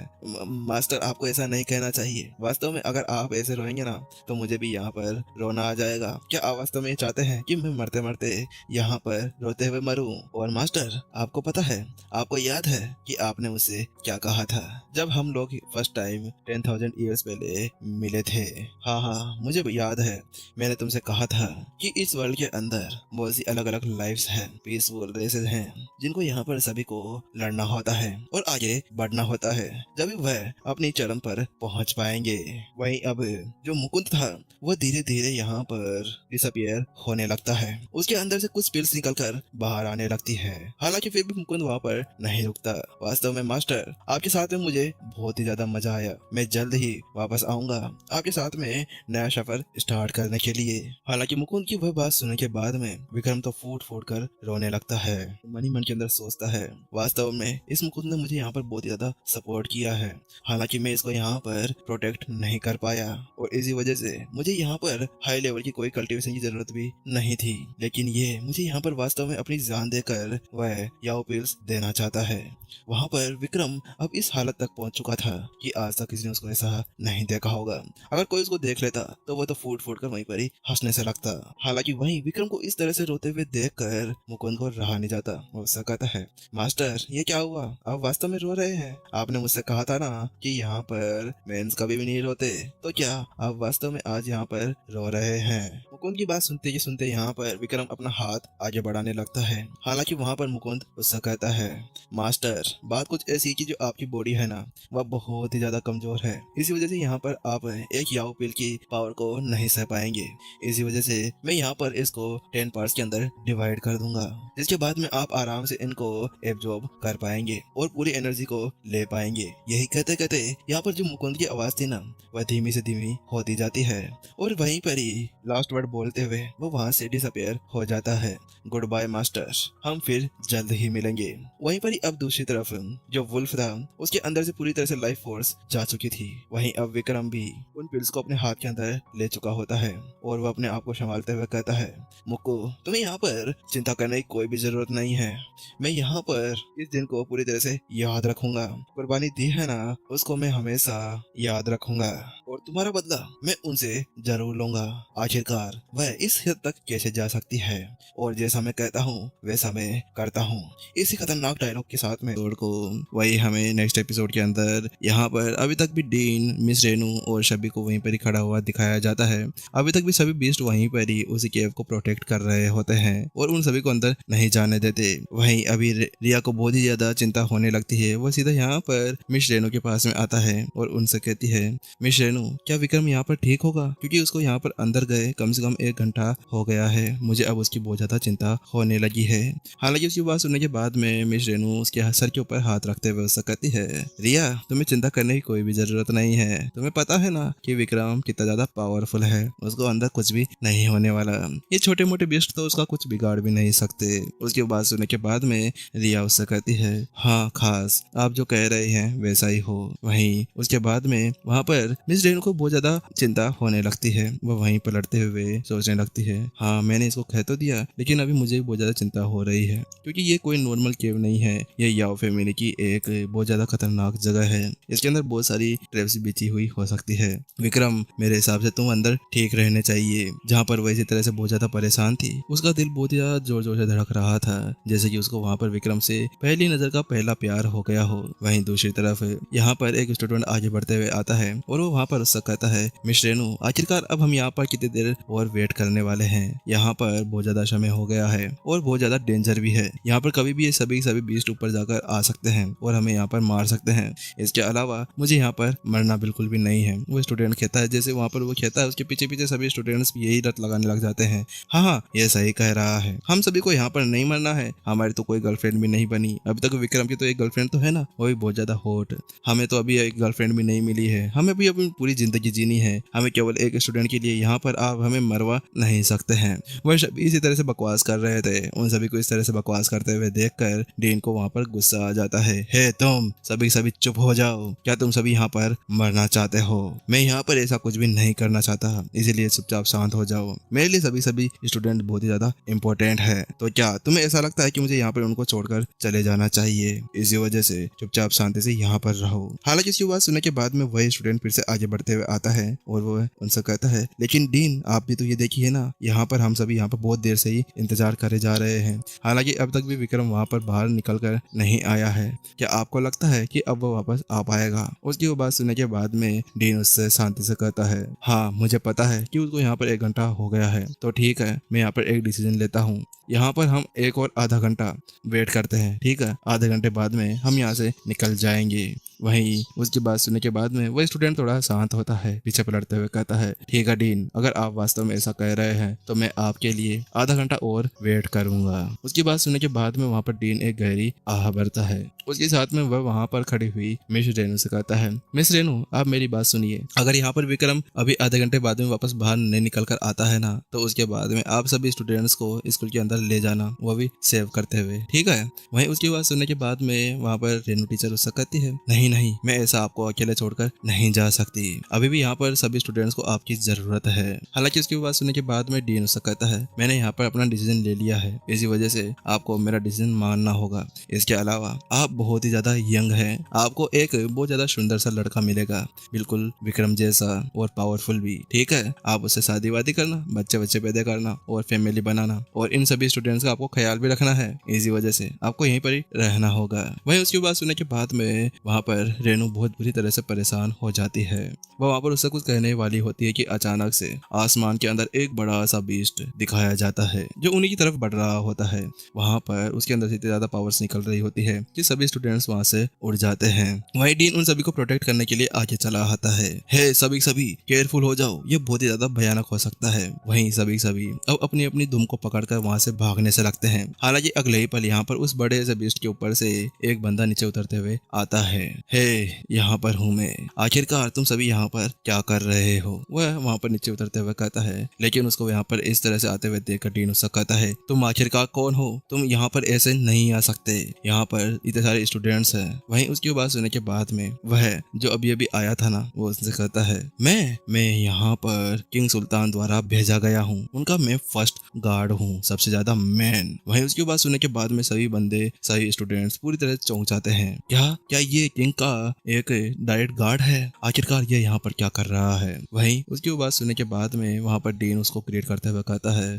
मास्टर, आपको ऐसा नहीं कहना चाहिए, वास्तव में अगर आप ऐसे रोएंगे ना तो मुझे भी यहाँ पर रोना आ जाएगा। क्या आप वास्तव में चाहते हैं कि मैं मरते मरते यहाँ पर रोते हुए मरूं? और मास्टर, आपको पता है, आपको याद है कि आपने मुझसे क्या कहा था जब हम लोग फर्स्ट टाइम 10,000 ईयर्स पहले मिले थे? हाँ हाँ, मुझे याद है, मैंने तुमसे कहा था कि इस वर्ल्ड के अंदर बहुत सी अलग अलग लाइफ्स हैं, पीसफुल रेसेस हैं, जिनको यहाँ पर सभी को लड़ना होता है और आगे बढ़ना होता है, जब वह अपनी चरम पर पहुंच पाएंगे। वहीं अब जो मुकुंद था वह धीरे धीरे यहाँ पर डिसअपियर होने लगता है, उसके अंदर से कुछ पिल्स निकलकर बाहर आने लगती है। हालांकि फिर भी मुकुंद वहाँ पर नहीं रुकता। वास्तव में मास्टर, आपके साथ में मुझे बहुत ही ज्यादा मजा आया, मैं जल्द ही वापस आऊंगा आपके साथ में नया सफर स्टार्ट करने के लिए। हालांकि मुकुंद की वह बात सुनने के बाद में विक्रम तो फूट फूट कर रोने लगता है। मन ही मन के अंदर सोचता है, वास्तव में इस मुकुंद ने मुझे यहाँ पर बहुत ही ज्यादा सपोर्ट किया है, हालांकि मैं इसको यहाँ पर प्रोटेक्ट नहीं कर पाया और इसी वजह से मुझे यहाँ पर हाई लेवल की कोई कल्टीवेशन की जरूरत भी नहीं थी, लेकिन ये मुझे यहाँ पर वास्तव में अपनी जान देकर वह याओ पिल्स देना चाहता है। वहाँ पर विक्रम अब इस हालत तक पहुंच चुका था कि आज तक किसी ने उसको ऐसा नहीं देखा होगा। अगर कोई उसको देख लेता तो वो तो फूट फूट कर वहीं पर ही हंसने से लगता। हालांकि वहीं विक्रम को इस तरह से रोते हुए देखकर मुकुंद को रहा नहीं जाता। वो उससे कहता है, मास्टर, ये क्या हुआ, आप वास्तव में रो रहे हैं? आपने मुझसे कहा था ना कि यहाँ पर मेंस कभी भी नहीं रोते, तो क्या आप वास्तव में आज यहाँ पर रो रहे हैं? मुकुंद की बात सुनते ही सुनते यहाँ पर विक्रम अपना हाथ आगे बढ़ाने लगता है। हालांकि वहाँ पर मुकुंद उससे कहता है, मास्टर, बात कुछ ऐसी कि जो आपकी बॉडी है ना वह बहुत ही ज्यादा कमजोर है, इसी वजह से यहाँ पर आप एक याओ पिल की पावर को नहीं सह पाएंगे। इसी वजह से मैं यहाँ पर इसको 10 पार्ट्स के अंदर डिवाइड कर दूंगा, जिसके बाद में आप आराम से इनको एब्जॉर्ब कर पाएंगे और पूरी एनर्जी को ले पाएंगे। यही कहते कहते यहाँ पर जो मुकुंद की आवाज थी ना वह धीमी से धीमी होती जाती है और वहीं पर ही लास्ट वर्ड बोलते हुए वो वहाँ से डिसअपियर हो जाता है। गुड बाय मास्टर, हम फिर जल्द ही मिलेंगे। वहीं पर ही अब दूसरी तरफ जो वुल्फ था उसके अंदर से पूरी तरह से लाइफ फोर्स जा चुकी थी। वहीं अब विक्रम भी उन पिल्स को अपने हाथ के अंदर ले चुका होता है और वो अपने आप को संभालते हुए कहता है, मुक्कू, तुम्हें यहाँ पर चिंता करने की कोई भी जरूरत नहीं है, मैं यहाँ पर इस दिन को पूरी तरह से याद रखूंगा, कुर्बानी दी है ना उसको मैं हमेशा याद रखूंगा और तुम्हारा बदला मैं उनसे जरूर लूंगा। आखिरकार वह इस हद तक कैसे जा सकती है और जैसा मैं कहता हूँ वैसा मैं करता हूँ। इसी खतरनाक डायलॉग के साथ में को वही हमें नेक्स्ट एपिसोड के अंदर यहाँ पर अभी तक भी डीन, मिस रेनू और शबी को वहीं पर ही खड़ा हुआ दिखाया जाता है। अभी तक भी सभी बीस्ट वहीं पर ही उसी केव को प्रोटेक्ट कर रहे होते हैं और उन सभी को अंदर नहीं जाने देते। वहीं अभी रिया को बहुत ही ज्यादा चिंता होने लगती है। वो सीधा यहाँ पर मिस रेनू के पास में आता है और उनसे कहती है, मिस रेनू, क्या विक्रम यहाँ पर ठीक होगा? क्योंकि उसको यहाँ पर अंदर गए कम से कम 1 घंटा हो गया है, मुझे अब उसकी बहुत ज्यादा चिंता होने लगी है। हालांकि उसकी बात सुनने के बाद में मिस रेनू उसके सर के ऊपर हाथ रखते हुए उससे कहती है, रिया, तुम्हें चिंता करने की कोई भी जरूरत नहीं है। तुम्हें पता है ना कि विक्रम कितना ज्यादा पावरफुल है, उसको अंदर कुछ भी नहीं होने वाला। ये छोटे मोटे बेस्ट तो उसका कुछ बिगाड़ भी नहीं सकते। उसकी बात सुनने के बाद में रिया उससे कहती है, हाँ खास, आप जो कह रहे हैं वैसा ही हो। वहीं उसके बाद में वहाँ पर मिस रेनू को बहुत ज्यादा चिंता होने लगती है। वो वहीं पलटते हुए सोचने लगती है, हाँ मैंने इसको कह तो दिया, लेकिन अभी मुझे बहुत ज्यादा चिंता हो रही है, क्योंकि ये कोई नॉर्मल केव नहीं है। ये याओ फैमिली की एक बहुत ज्यादा खतरनाक जगह है। इसके अंदर बहुत सारी ट्रैप्स बिछी हुई हो सकती है। विक्रम, मेरे हिसाब से तुम अंदर ठीक रहने चाहिए। जहाँ पर वो इसी तरह से बहुत ज्यादा परेशान थी, उसका दिल बहुत ज्यादा जोर जोर से धड़क रहा था, जैसे कि उसको वहाँ पर विक्रम से पहली नजर का पहला प्यार हो गया हो। वहीं दूसरी तरफ यहाँ पर एक स्टूडेंट आगे बढ़ते हुए आता है और वो वहाँ पर उससे कहता है, मिस रेनू, आखिरकार अब हम यहाँ पर कितनी देर और वेट करने वाले हैं। यहाँ पर बहुत ज्यादा समय हो गया है और बहुत ज्यादा डेंजर भी है। यहाँ पर कभी भी ये सभी बीस्ट ऊपर जाकर आ सकते हैं और हमें यहाँ पर मार सकते हैं। इसके अलावा मुझे यहाँ पर मरना बिल्कुल भी नहीं है। वो स्टूडेंट कहता है, जैसे वहाँ पर वो कहता है उसके पीछे पीछे सभी स्टूडेंट्स यही लत लगाने लग जाते हैं। हाँ हाँ, ये सही कह रहा है, हम सभी को यहाँ पर नहीं मरना है। हमारी तो कोई गर्लफ्रेंड भी नहीं बनी अभी तक। विक्रम की तो एक गर्लफ्रेंड तो है ना, वो भी बहुत ज्यादा हॉट। हमें तो अभी एक गर्लफ्रेंड भी नहीं मिली है। हमें भी अपनी पूरी जिंदगी जीनी है। हमें केवल एक स्टूडेंट के लिए यहाँ पर आप हमें मरवा नहीं सकते हैं। वह सभी इसी तरह से बकवास कर रहे थे। उन सभी को इस तरह से बकवास करते हुए देखकर डीन को वहाँ पर गुस्सा आ जाता है। हे तुम सभी चुप हो जाओ। क्या तुम सभी यहाँ पर मरना चाहते हो? मैं यहाँ पर ऐसा कुछ भी नहीं करना चाहता, इसीलिए चुपचाप शांत हो जाओ। मेरे लिए सभी स्टूडेंट बहुत ही ज्यादा इम्पोर्टेंट है। तो क्या तुम्हें ऐसा लगता है कि मुझे यहाँ पर उनको छोड़कर चले जाना चाहिए? इसी वजह से चुपचाप शांति से यहाँ पर रहो। हालांकि इसकी बात सुनने के बाद में वही स्टूडेंट फिर से आगे बढ़ते हुए आता है और वो उनसे कहता है, लेकिन डीन आप भी तो ये देखिए ना, यहाँ पर हम सभी यहाँ पर बहुत देर से ही इंतजार करे जा रहे हैं। हालांकि अब तक भी विक्रम वहाँ पर बाहर निकल कर नहीं आया है। क्या आपको लगता है कि अब वो वापस आ पाएगा? उसकी वो बात सुनने के बाद में डीन उससे शांति से कहता है, हाँ मुझे पता है कि उसको यहाँ पर 1 घंटा हो गया है, तो ठीक है, मैं यहाँ पर एक डिसीजन लेता हूँ। यहाँ पर हम 1 और आधा घंटा वेट करते हैं, ठीक है? आधे घंटे बाद में हम यहाँ से निकल जाएंगे। वहीं उसकी बात सुनने के बाद में वह स्टूडेंट थोड़ा शांत होता है, पीछे पलटते हुए कहता है, ठीक है डीन, अगर आप वास्तव में ऐसा कह रहे हैं तो मैं आपके लिए आधा घंटा और वेट करूंगा। उसकी बात सुनने के बाद में वहाँ पर डीन एक गहरी आह भरता है। उसके साथ में वह वहाँ पर खड़ी हुई मिस रेनू से कहता है, मिस रेनू आप मेरी बात सुनिए। अगर यहाँ पर विक्रम अभी आधे घंटे बाद में वापस बाहर नहीं निकल कर आता है ना, तो उसके बाद में आप सभी स्टूडेंट्स को स्कूल के अंदर ले जाना, वो भी सेव करते हुए, ठीक है? वहीं उसकी बात सुनने के बाद में वहाँ पर रेनू टीचर उससे कहती है, नहीं नहीं, मैं ऐसा आपको अकेले छोड़कर नहीं जा सकती। अभी भी यहाँ पर सभी स्टूडेंट्स को आपकी जरूरत है। हालांकि उसकी बात सुनने के बाद में डीन उससे कहता है, मैंने यहाँ पर अपना डिसीजन ले लिया है, इसी वजह से आपको मेरा डिसीजन मानना होगा। इसके अलावा आप बहुत ही ज्यादा यंग हैं, आपको एक बहुत ज्यादा सुंदर सा लड़का मिलेगा, बिल्कुल विक्रम जैसा और पावरफुल भी, ठीक है? आप उससे शादी वादी करना, बच्चे पैदा करना और फैमिली बनाना, और इन सभी स्टूडेंट्स का आपको ख्याल भी रखना है। इसी वजह से आपको यहीं पर ही रहना होगा। वहीं उसकी बात सुनने के बाद में वहाँ पर रेनू बहुत बुरी तरह से परेशान हो जाती है। वह वहाँ पर उससे कुछ कहने वाली होती है कि अचानक से आसमान के अंदर एक बड़ा सा बीस्ट दिखाया जाता है जो उन्हीं की तरफ बढ़ रहा होता है। वहाँ पर उसके अंदर से इतनी ज्यादा पावर्स निकल रही होती है कि सभी स्टूडेंट्स वहाँ से उड़ जाते हैं। वहीं डीन उन सभी को प्रोटेक्ट करने के लिए आगे चला आता है। हे सभी केयरफुल हो जाओ, ये बहुत ही ज्यादा भयानक हो सकता है। वहीं सभी अब अपनी अपनी धुम को पकड़कर वहाँ से भागने से लगते हैं। हालांकि अगले ही पल यहाँ पर उस बड़े से बीस्ट के ऊपर से एक बंदा नीचे उतरते हुए आता है। हे यहाँ पर हूँ मैं, आखिरकार तुम सभी यहाँ पर क्या कर रहे हो? वह वहाँ पर नीचे उतरते हुए कहता है, लेकिन उसको यहाँ पर इस तरह से आते हुए देखकर डीन उससे कहता है, तुम आखिरकार कौन हो? तुम यहाँ पर ऐसे नहीं आ सकते, यहाँ पर इतने सारे स्टूडेंट्स हैं। वहीं उसकी बात सुनने के बाद में वह जो अभी आया था ना, वो उससे कहता है, मैं यहाँ पर किंग सुल्तान द्वारा भेजा गया हूँ, उनका मैं फर्स्ट गार्ड हूँ, सबसे ज्यादा मैन। वहीं उसकी बात सुनने के बाद में सभी स्टूडेंट्स पूरी तरह चौंक जाते हैं। क्या ये किंग का एक डायरेक्ट गार्ड है? आखिरकार ये यहाँ पर क्या कर रहा है? वहीं उसकी बात सुनने के बाद में वहाँ पर डीन उसको क्रिएट करते हुए कहता है,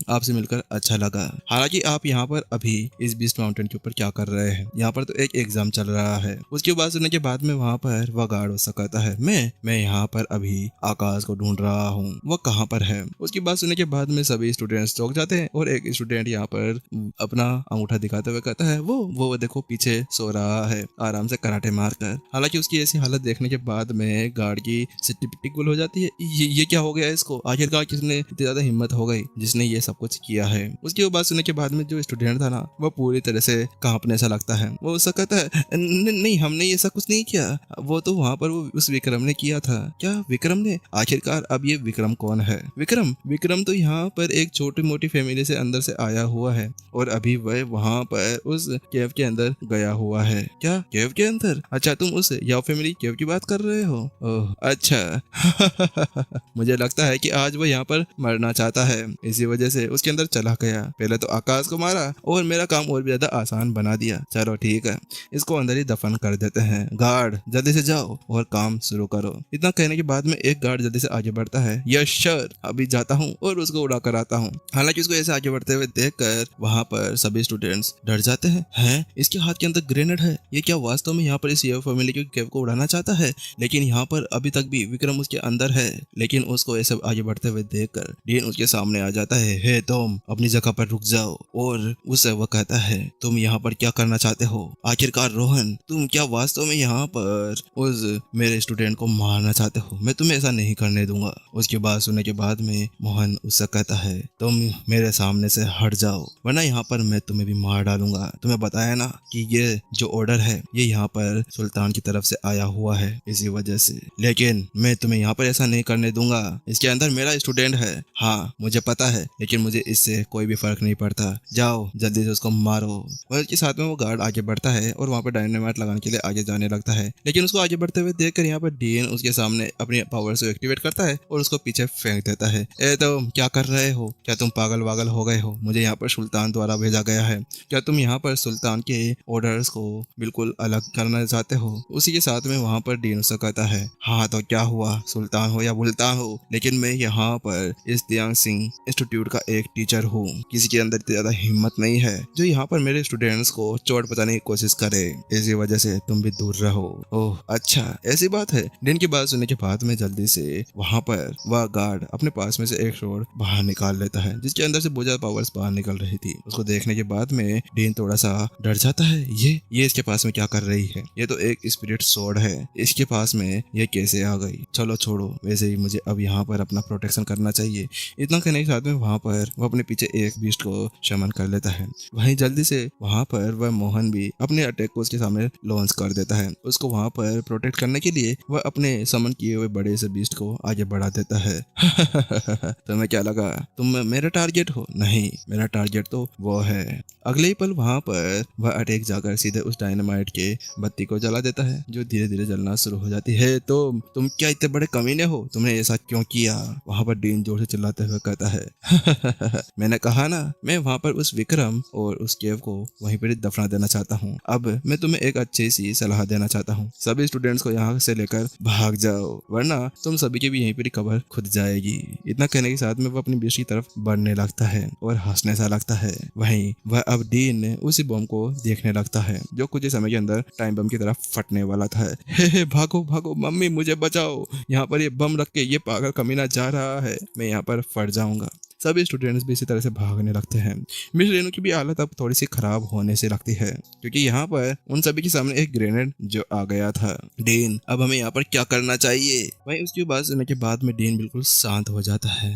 आपसे मिलकर अच्छा लगा। हालांकि आप यहाँ पर अभी इस बीस्ट माउंटेन के ऊपर क्या कर रहे हैं? यहाँ पर तो एक एग्जाम चल रहा है। उसकी बात सुनने के बाद में वहाँ पर वह गार्ड उससे कहता है, मैं यहाँ पर अभी आकाश को ढूंढ रहा हूँ, वह कहाँ पर है? उसकी बात सुनने के बाद में सभी स्टूडेंट्स चौंक जाते हैं और एक स्टूडेंट यहाँ पर अपना अंगूठा दिखाते हुए कहता है, वो देखो पीछे सो रहा है, आराम से कराटे सट्टे मारकर। हालांकि उसकी ऐसी हालत देखने के बाद में गार्ड की सिट्टी पिट्टी गुल हो जाती है। ये क्या हो गया इसको, आखिरकार किसने इतनी ज्यादा हिम्मत हो गई जिसने ये सब कुछ किया है। उसकी वो बात सुनने के बाद में जो स्टूडेंट था ना, वो पूरी तरह से कांपने सा लगता है। वो उससे कहता है नहीं हमने ऐसा कुछ नहीं किया, वो तो वहाँ पर वो उस विक्रम ने किया था। क्या विक्रम ने? आखिरकार अब ये विक्रम कौन है? विक्रम तो यहाँ पर एक छोटी मोटी फैमिली से अंदर से आया हुआ है और अभी वह वहाँ पर उस केव के अंदर गया हुआ है। क्या केव के अंदर? अच्छा तुम उस याओ फैमिली केव की बात कर रहे हो? ओह अच्छा मुझे लगता है कि आज वो यहाँ पर मरना चाहता है, इसी वजह से उसके अंदर चला गया। पहले तो आकाश को मारा और मेरा काम और भी ज्यादा आसान बना दिया। चलो ठीक है, इसको अंदर ही दफन कर देते हैं। गार्ड जल्दी से जाओ और काम शुरू करो। इतना कहने के बाद में एक गार्ड जल्दी से आगे बढ़ता है। यस सर, अभी जाता हूँ और उसको उड़ा कर आता हूँ। हालांकि उसको ऐसे आगे बढ़ते हुए देखकर वहाँ पर सभी स्टूडेंट्स डर जाते हैं। हैं, इसके हाथ के अंदर ग्रेनेड है, ये क्या वास्तव में यहाँ पर इस याओ फैमिली के केव को उड़ाना चाहता है? लेकिन यहाँ पर अभी तक भी विक्रम उसके अंदर है। लेकिन उसको ऐसे आगे बढ़ते हुए देखकर डीन उसके सामने आ जाता है। हे तुम अपनी जगह पर रुक जाओ। और उससे वह कहता है तुम यहाँ पर क्या करना चाहते हो? आखिरकार रोहन, तुम क्या वास्तव में यहाँ पर उस मेरे स्टूडेंट को मारना चाहते हो? मैं तुम्हें ऐसा नहीं करने दूंगा। उसकी बात सुनने के बाद में मोहन उससे कहता है तुम मेरे सामने से हट जाओ वरना यहाँ पर मैं तुम्हें भी मार डालूंगा। तुम्हें बताया ना कि ये जो ऑर्डर है ये यहाँ पर सुल्तान की तरफ से आया हुआ है, इसी वजह से। लेकिन मैं तुम्हें यहाँ पर ऐसा नहीं करने दूंगा। इसके अंदर मेरा स्टूडेंट है, हाँ मुझे पता है, लेकिन मुझे इससे कोई भी फर्क नहीं पड़ता। जाओ जल्दी से उसको मारो। और उसके साथ में वो गार्ड आगे बढ़ता है और वहाँ पर डायनामाइट लगाने के लिए आगे जाने लगता है। लेकिन उसको आगे बढ़ते हुए देखकर यहाँ पर डीन उसके सामने अपनी पावर से एक्टिवेट करता है और उसको पीछे फेंक देता है। ए तुम क्या कर रहे हो? क्या तुम पागल वागल हो गए हो? मुझे यहाँ पर सुल्तान द्वारा भेजा गया है। क्या तुम यहाँ पर सुल्तान के ऑर्डर्स को बिल्कुल अलग करना चाहते हो? उसी के साथ में वहाँ पर डीन उससे कहता है हाँ तो क्या हुआ, सुल्तान हो या बुल्तान हो, लेकिन मैं यहाँ पर इस दियांग सिंह इंस्टीट्यूट का एक टीचर हूँ। किसी के अंदर इतनी ज्यादा हिम्मत नहीं है जो यहाँ पर मेरे स्टूडेंट्स को चोट पताने की कोशिश करे। इसी वजह से तुम भी दूर रहो। ओह अच्छा ऐसी बात है। डीन की बात सुनने के बाद में जल्दी से वहाँ पर वह गार्ड अपने पास में से एक शॉट बाहर निकाल लेता है जिसके अंदर से बहुत ज्यादा पावर्स बाहर निकल रही थी। उसको देखने के बाद में डीन थोड़ा सा डर जाता है। ये इसके पास में क्या कर रही है? ये तो एक स्पिरिट स्वॉर्ड है, इसके पास में ये कैसे आ गई? चलो छोड़ो, वैसे ही मुझे अब यहाँ पर अपना प्रोटेक्शन करना चाहिए। इतना कहने के साथ में वहाँ पर वो अपने पीछे एक बीस्ट को शमन कर लेता है। वहीं जल्दी से वहाँ पर वह मोहन भी अपने अटैक को उसके सामने लॉन्च कर देता है। उसको वहाँ पर प्रोटेक्ट करने के लिए वह अपने समन किए हुए बड़े से बीस्ट को आगे बढ़ा देता है। तुम्हें क्या लगा तुम मेरा टारगेट हो? नहीं, मेरा टारगेट तो वो है। अगले ही पल वहाँ पर वह अटैक जाकर सीधे उस डायनामाइट के बत्ती को जला देता है जो धीरे धीरे जलना शुरू हो जाती है। तो तुम क्या इतने बड़े कमीने हो? तुमने ऐसा क्यों किया? वहाँ पर डीन जोर से चिल्लाते हुए कहता है मैंने कहा ना, मैं वहाँ पर उस विक्रम और उस केव को वहीं पर दफना देना चाहता हूँ। अब मैं तुम्हें एक अच्छी सी सलाह देना चाहता हूँ, सभी स्टूडेंट्स को यहाँ से लेकर भाग जाओ वरना तुम सभी की भी यहीं पर खबर खुद जाएगी। इतना कहने के साथ में वो अपनी बेटी की तरफ बढ़ने लगता है और हंसने सा लगता है। वहीं वह अब डीन उसी बम को देखने लगता है जो कुछ ही समय के अंदर टाइम बम की तरफ फटने वाला था। हे भागो भागो मम्मी मुझे बचाओ, यहाँ पर ये बम रख के ये पागल कमीना जा रहा है, मैं यहाँ पर फट जाऊंगा। सभी स्टूडेंट्स भी इसी तरह से भागने लगते हैं। मिस रेनू की भी हालत अब थोड़ी सी खराब होने से लगती है क्योंकि यहाँ पर उन सभी के सामने एक ग्रेनेड जो आ गया था। डीन अब हमें यहाँ पर क्या करना चाहिए? वहीं उसकी बात सुनने के बाद में डीन बिल्कुल शांत हो जाता है।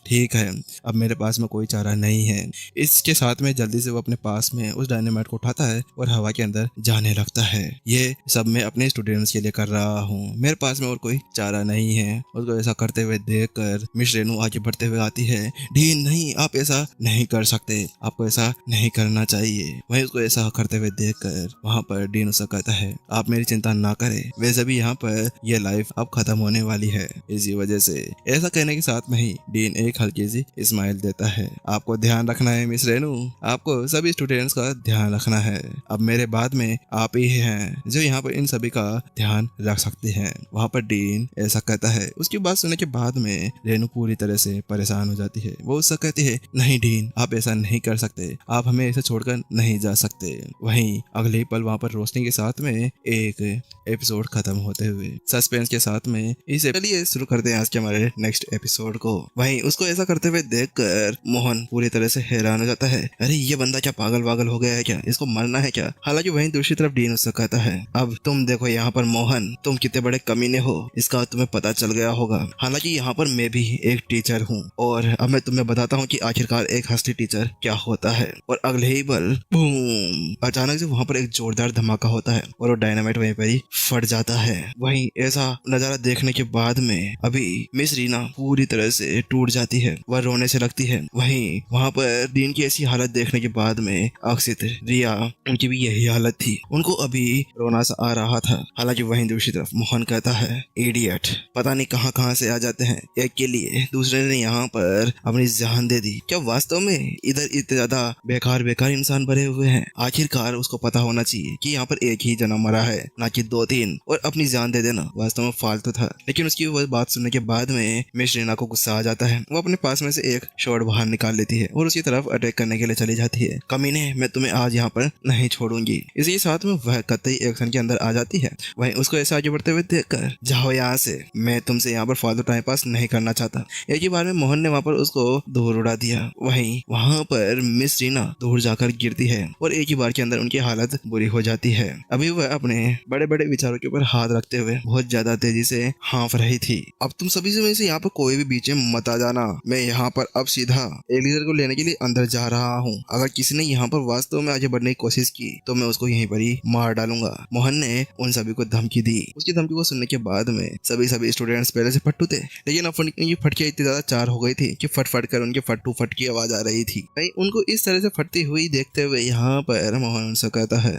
ठीक है, अब मेरे पास में कोई चारा नहीं है। इसके साथ में जल्दी से वो अपने पास में उस डायनामाइट को उठाता है और हवा के अंदर जाने लगता है। ये सब मैं अपने स्टूडेंट्स के लिए कर रहा हूँ, मेरे पास में और कोई चारा नहीं है। उसको ऐसा करते हुए देखकर मिस रेनू आगे बढ़ते हुए आती है। डीन नहीं, आप ऐसा नहीं कर सकते, आपको ऐसा नहीं करना चाहिए। वहीं उसको ऐसा करते हुए देखकर वहाँ पर डीन उससे कहता है आप मेरी चिंता ना करें, वैसे भी यहाँ पर ये लाइफ अब खत्म होने वाली है, इसी वजह से। ऐसा कहने के साथ में ही डीन एक हल्की सी स्माइल देता है। आपको ध्यान रखना है मिस रेनू, आपको सभी स्टूडेंट्स का ध्यान रखना है। अब मेरे बाद में आप ही हैं जो यहाँ पर इन सभी का ध्यान रख सकते हैं। वहाँ पर डीन ऐसा कहता है। उसकी बात सुनने के बाद में रेनू पूरी तरह से परेशान हो जाती जाती है। वो उससे कहती है, नहीं डीन, आप ऐसा नहीं कर सकते, आप हमें ऐसे छोड़कर नहीं जा सकते। वहीं अगले ही पल वहाँ पर रोशनी के साथ में एक एपिसोड खत्म होते हुए सस्पेंस के साथ में चलिए शुरू करते हैं आज के हमारे नेक्स्ट एपिसोड को। वहीं उसको ऐसा करते हुए देखकर मोहन पूरी तरह से हैरान हो जाता है। अरे ये बंदा क्या पागल वागल हो गया है क्या, इसको मरना है क्या। हालांकि वहीं दूसरी तरफ डीन उससे कहता है, अब तुम देखो यहाँ पर मोहन, तुम कितने बड़े कमीने हो इसका तुम्हें पता चल गया होगा। हालांकि यहाँ पर मैं भी एक टीचर हूँ और अब मैं तुम्हें बताता हूँ कि आखिरकार एक असली टीचर क्या होता है। और अगले ही पल बूम, अचानक से वहाँ पर एक जोरदार धमाका होता है और वो डायनामाइट वहीं पर ही फट जाता है। वहीं ऐसा नजारा देखने के बाद में अभी मिस रीना पूरी तरह से टूट जाती है, वह रोने से लगती है। वहीं वहाँ पर डीन की ऐसी हालत देखने के बाद में अक्षित, रिया, उनकी भी यही हालत थी, उनको अभी रोना सा आ रहा था। हालांकि वहीं दूसरी तरफ मोहन कहता है, इडियट, पता नहीं कहाँ से आ जाते हैं, एक के लिए दूसरे ने यहाँ पर अपनी जान दे दी। क्या वास्तव में इधर इतने ज्यादा बेकार इंसान भरे हुए हैं। आखिरकार उसको पता होना चाहिए कि यहाँ पर एक ही जना मरा है, ना कि 2-3, और अपनी जान दे देना वास्तव में फालतू था। लेकिन उसकी वह बात सुनने के बाद में मिस रीना को गुस्सा आ जाता है। वो अपने पास में से एक शॉट बाहर निकाल लेती है और उसकी तरफ अटैक करने के लिए चली जाती है। कमीने, मैं तुम्हें आज यहाँ पर नहीं छोड़ूंगी। इसी साथ में वह कतई एक्शन के अंदर आ जाती है। वहीं उसको ऐसे आगे बढ़ते हुए देखकर, जाओ यहाँ से, मैं तुमसे यहाँ पर फालतू टाइम पास नहीं करना चाहता। एक ही बार में मोहन ने वहाँ पर उसको दूर उड़ा दिया। वहीं वहाँ पर मिस रीना दूर जाकर गिरती है और एक ही बार के अंदर उनकी हालत बुरी हो जाती है। अभी वह अपने बड़े बड़े विचारों के ऊपर हाथ रखते हुए बहुत ज्यादा तेजी से हाँफ रही थी। अब तुम सभी से में से यहाँ पर कोई भी बीच में मत आ जाना। मैं यहाँ पर अब सीधा एलिजर को लेने के लिए अंदर जा रहा हूँ। अगर किसी ने यहाँ पर वास्तव में आगे बढ़ने की कोशिश की तो मैं उसको यहीं पर ही मार डालूंगा। मोहन ने उन सभी को धमकी दी। उसकी धमकी को सुनने के बाद में सभी स्टूडेंट्स पहले से फट्टू थे, लेकिन अब उनकी फटकियां इतनी ज्यादा चार हो गई थी कि फट फट कर उनके फट्टू फट की आवाज आ रही थी। भाई उनको इस तरह से फटती हुई देखते हुए यहाँ पर मोहन उनसे कहता है,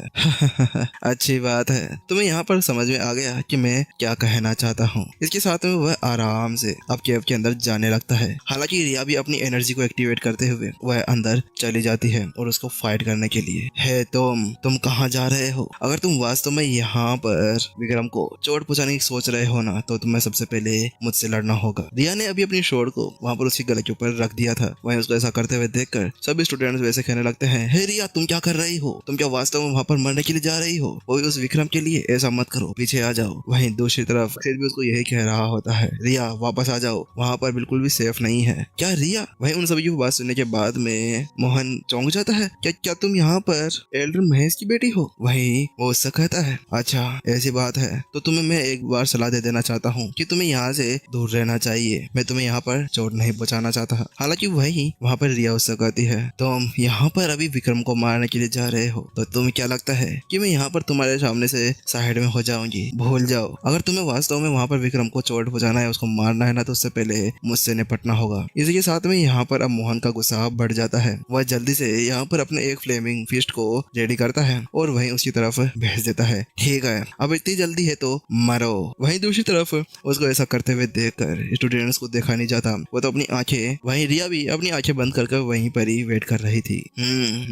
अच्छी बात है, तुम्हें यहाँ पर समझ में आ गया कि मैं क्या कहना चाहता हूँ। इसके साथ में वह आराम से अब केव के अंदर जाने लगता है। हालांकि रिया भी अपनी एनर्जी को एक्टिवेट करते हुए वह अंदर चली जाती है और उसको फाइट करने के लिए। है तुम कहाँ जा रहे हो? अगर तुम वास्तव में यहाँ पर विक्रम को चोट पहुंचाने की सोच रहे हो ना, तो तुम्हें सबसे पहले मुझसे लड़ना होगा। रिया ने अभी अपनी शॉट को वहाँ पर उसके गले के ऊपर रख दिया था। वहीं उसको ऐसा करते हुए देखकर सभी स्टूडेंट्स वैसे कहने लगते हैं, हे रिया, तुम क्या कर रही हो? तुम क्या वास्तव में वहाँ पर मरने के लिए जा रही हो? वो उस विक्रम के लिए? ऐसा मत करो, पीछे आ जाओ। वहीं दूसरी तरफ अक्षित भी उसको यही कह रहा होता है, रिया वापस आ जाओ, वहाँ पर बिल्कुल भी सेफ नहीं है। क्या रिया? वहीं उन सभी की बात सुनने के बाद में मोहन चौंक जाता है। क्या तुम यहाँ पर एल्डर महेश की बेटी हो? वहीं वो उससे कहता है, अच्छा ऐसी बात है तो तुम्हें मैं एक बार सलाह दे देना चाहता हूँ कि तुम्हें यहाँ से दूर रहना चाहिए। मैं तुम्हें यहाँ पर चोट नहीं पहुँचाना चाहता। हालांकि वही वहाँ पर रिया उससे कहती है, तुम यहाँ पर अभी विक्रम को मारने के लिए जा रहे हो, तो तुम्हें क्या लगता है कि मैं यहाँ पर तुम्हारे सामने से साइड में हो जाऊंगी? भूल जाओ। अगर तुम्हें वास्तव में वहाँ पर विक्रम को चोट पहुँचाना है, उसको मारना है ना, तो उससे पहले मुझसे निपटना होगा। इसी के साथ में यहाँ पर अब मोहन का गुस्सा बढ़ जाता है। वह जल्दी से यहाँ पर अपने एक फ्लेमिंग फिस्ट को रेडी करता है और वहीं उसकी तरफ भेज देता है। ठीक है, अब इतनी जल्दी है तो मरो। वहीं दूसरी तरफ उसको ऐसा करते हुए देखकर स्टूडेंट्स को देखा नहीं जाता। वो तो अपनी आंखें, वहीं रिया भी अपनी आंखें बंद कर वहीं पर ही वेट कर रही थी।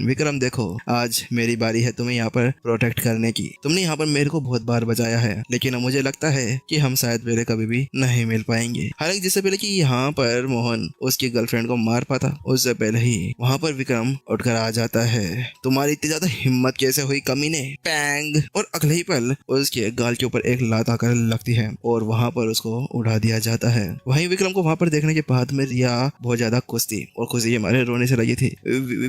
विक्रम देखो, आज मेरी बारी है तुम्हें यहाँ पर प्रोटेक्ट करने की। तुमने यहाँ पर मेरे को बहुत बार बचाया है, लेकिन अब मुझे लगता है कि हम शायद पहले कभी भी नहीं मिल पाएंगे। हालांकि जिससे पहले कि यहाँ पर मोहन उसकी गर्लफ्रेंड को मार पाता, उससे पहले ही वहाँ पर विक्रम उठकर आ जाता है। तुम्हारी इतनी ज्यादा हिम्मत कैसे हुई कमीने? पैंग! और अगले ही पल उसके गाल के ऊपर एक लात आकर लगती है और वहाँ पर उसको उड़ा दिया जाता है। वहीं विक्रम को वहाँ पर देखने के बाद में रिया बहुत ज्यादा खुश थी और खुशी हमारे रोने से लगी थी।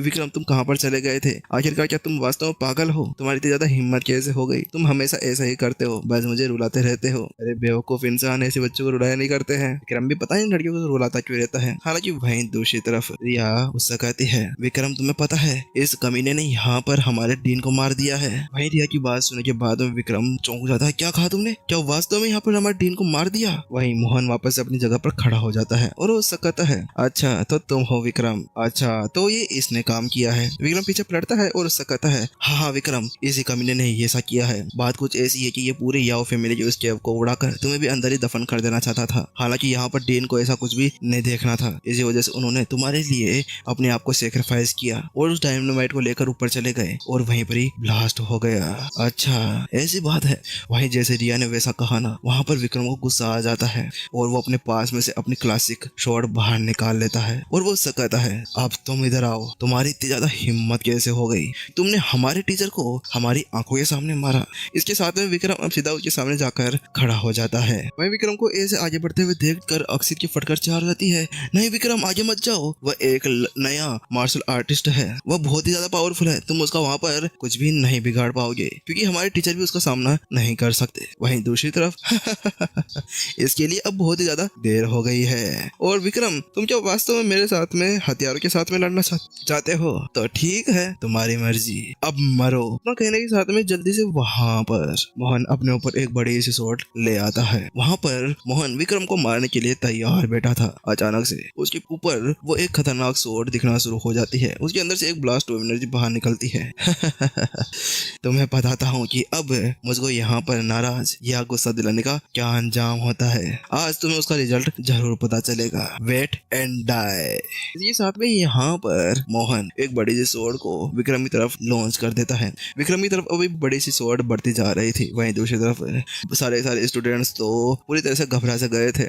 विक्रम, तुम कहाँ पर चले गए थे? आखिरकार क्या तुम वास्तव में पागल हो? तुम्हारी इतनी ज्यादा हिम्मत कैसे हो गई? तुम हमेशा ऐसा ही करते हो, बस मुझे रुलाते रहते हो। अरे बेवकूफ इंसान, ऐसे बच्चों को रुलाया नहीं करते हैं। विक्रम भी पता नहीं लड़कियों को रुलाता क्यों रहता है। हालांकि वहीं दूसरी तरफ रिया उससे कहती है, विक्रम तुम्हें पता है इस कमीने ने यहाँ पर हमारे डीन को मार दिया है। वहीं रिया की बात सुनने के बाद में विक्रम चौंक जाता है। क्या कहा तुमने? क्या वास्तव में यहाँ पर हमारे डीन को मार दिया? वहीं मोहन वापस अपनी जगह पर खड़ा हो जाता है और उससे कहता है, अच्छा तो तुम हो विक्रम, अच्छा तो ये इसने काम किया है। विक्रम पीछे पलटता है और उससे कहता है, हाँ विक्रम, इसी कमीने ने ये ऐसा किया है। बात कुछ ऐसी है कि ये पूरे याओ फैमिली जो इस केव को उड़ाकर तुम्हें भी अंदर ही दफन कर देना चाहता था। हालांकि यहाँ पर डीन को ऐसा कुछ भी नहीं देखना था, इसी वजह से उन्होंने तुम्हारे लिए अपने आप को सेक्रीफाइस किया और उस डायनामाइट को लेकर ऊपर चले गए और वहीं पर ही ब्लास्ट हो गया। अच्छा ऐसी बात है। वहीं जैसे रिया ने वैसा कहा ना, वहाँ पर विक्रम को गुस्सा आ जाता है और वो अपने पास में से अपनी क्लासिक शॉट बाहर निकाल लेता है और वो उससे कहता है, अब तुम इधर आओ, तुम्हारी इतनी ज्यादा हिम्मत कैसे हो गई, तुमने हमारे टीचर को हमारी आंखों के सामने मारा। इसके साथ में विक्रम अब सीधा उसके सामने जाकर खड़ा हो जाता है। वही विक्रम को ऐसे आगे बढ़ते हुए देखकर अक्षित की फटकार चार जाती है। नहीं विक्रम, आगे मत जाओ, वह एक नया मार्शल आर्टिस्ट है, वह बहुत ही ज्यादा पावरफुल है, तुम उसका वहाँ पर कुछ भी नहीं बिगाड़ पाओगे क्योंकि हमारे टीचर भी उसका सामना नहीं कर सकते। वहीं दूसरी तरफ इसके लिए अब बहुत ही ज्यादा देर हो गई है। और विक्रम, तुम क्या वास्तव में मेरे साथ में हथियारों के साथ में लड़ना चाहते हो? तो ठीक है, तुम्हारी मर्जी, अब मरो। तो कहने के साथ में जल्दी से वहाँ पर मोहन अपने ऊपर एक बड़ी सी स्वॉर्ड ले आता है। वहाँ पर मोहन विक्रम को मारने के लिए तैयार बैठा था। अचानक से उसके ऊपर वो एक खतरनाक स्वॉर्ड दिखना शुरू हो जाती है। उसके अंदर से एक ब्लास्ट ऑफ एनर्जी बाहर निकलती है। तो मैं बताता हूँ कि अब मुझको यहाँ पर नाराज या गुस्सा दिलाने का क्या अंजाम होता है। आज तुम्हें उसका रिजल्ट जरूर पता चलेगा। Wait and die. इसके साथ में यहाँ पर मोहन एक बड़ी सी स्वॉर्ड को विक्रम की तरफ लॉन्च कर देता है। विक्रम की तरफ अभी बड़ी सी स्वॉर्ड बढ़ती जा रही थी। वहीं दूसरी तरफ सारे स्टूडेंट्स तो पूरी तरह से घबरा से गए थे।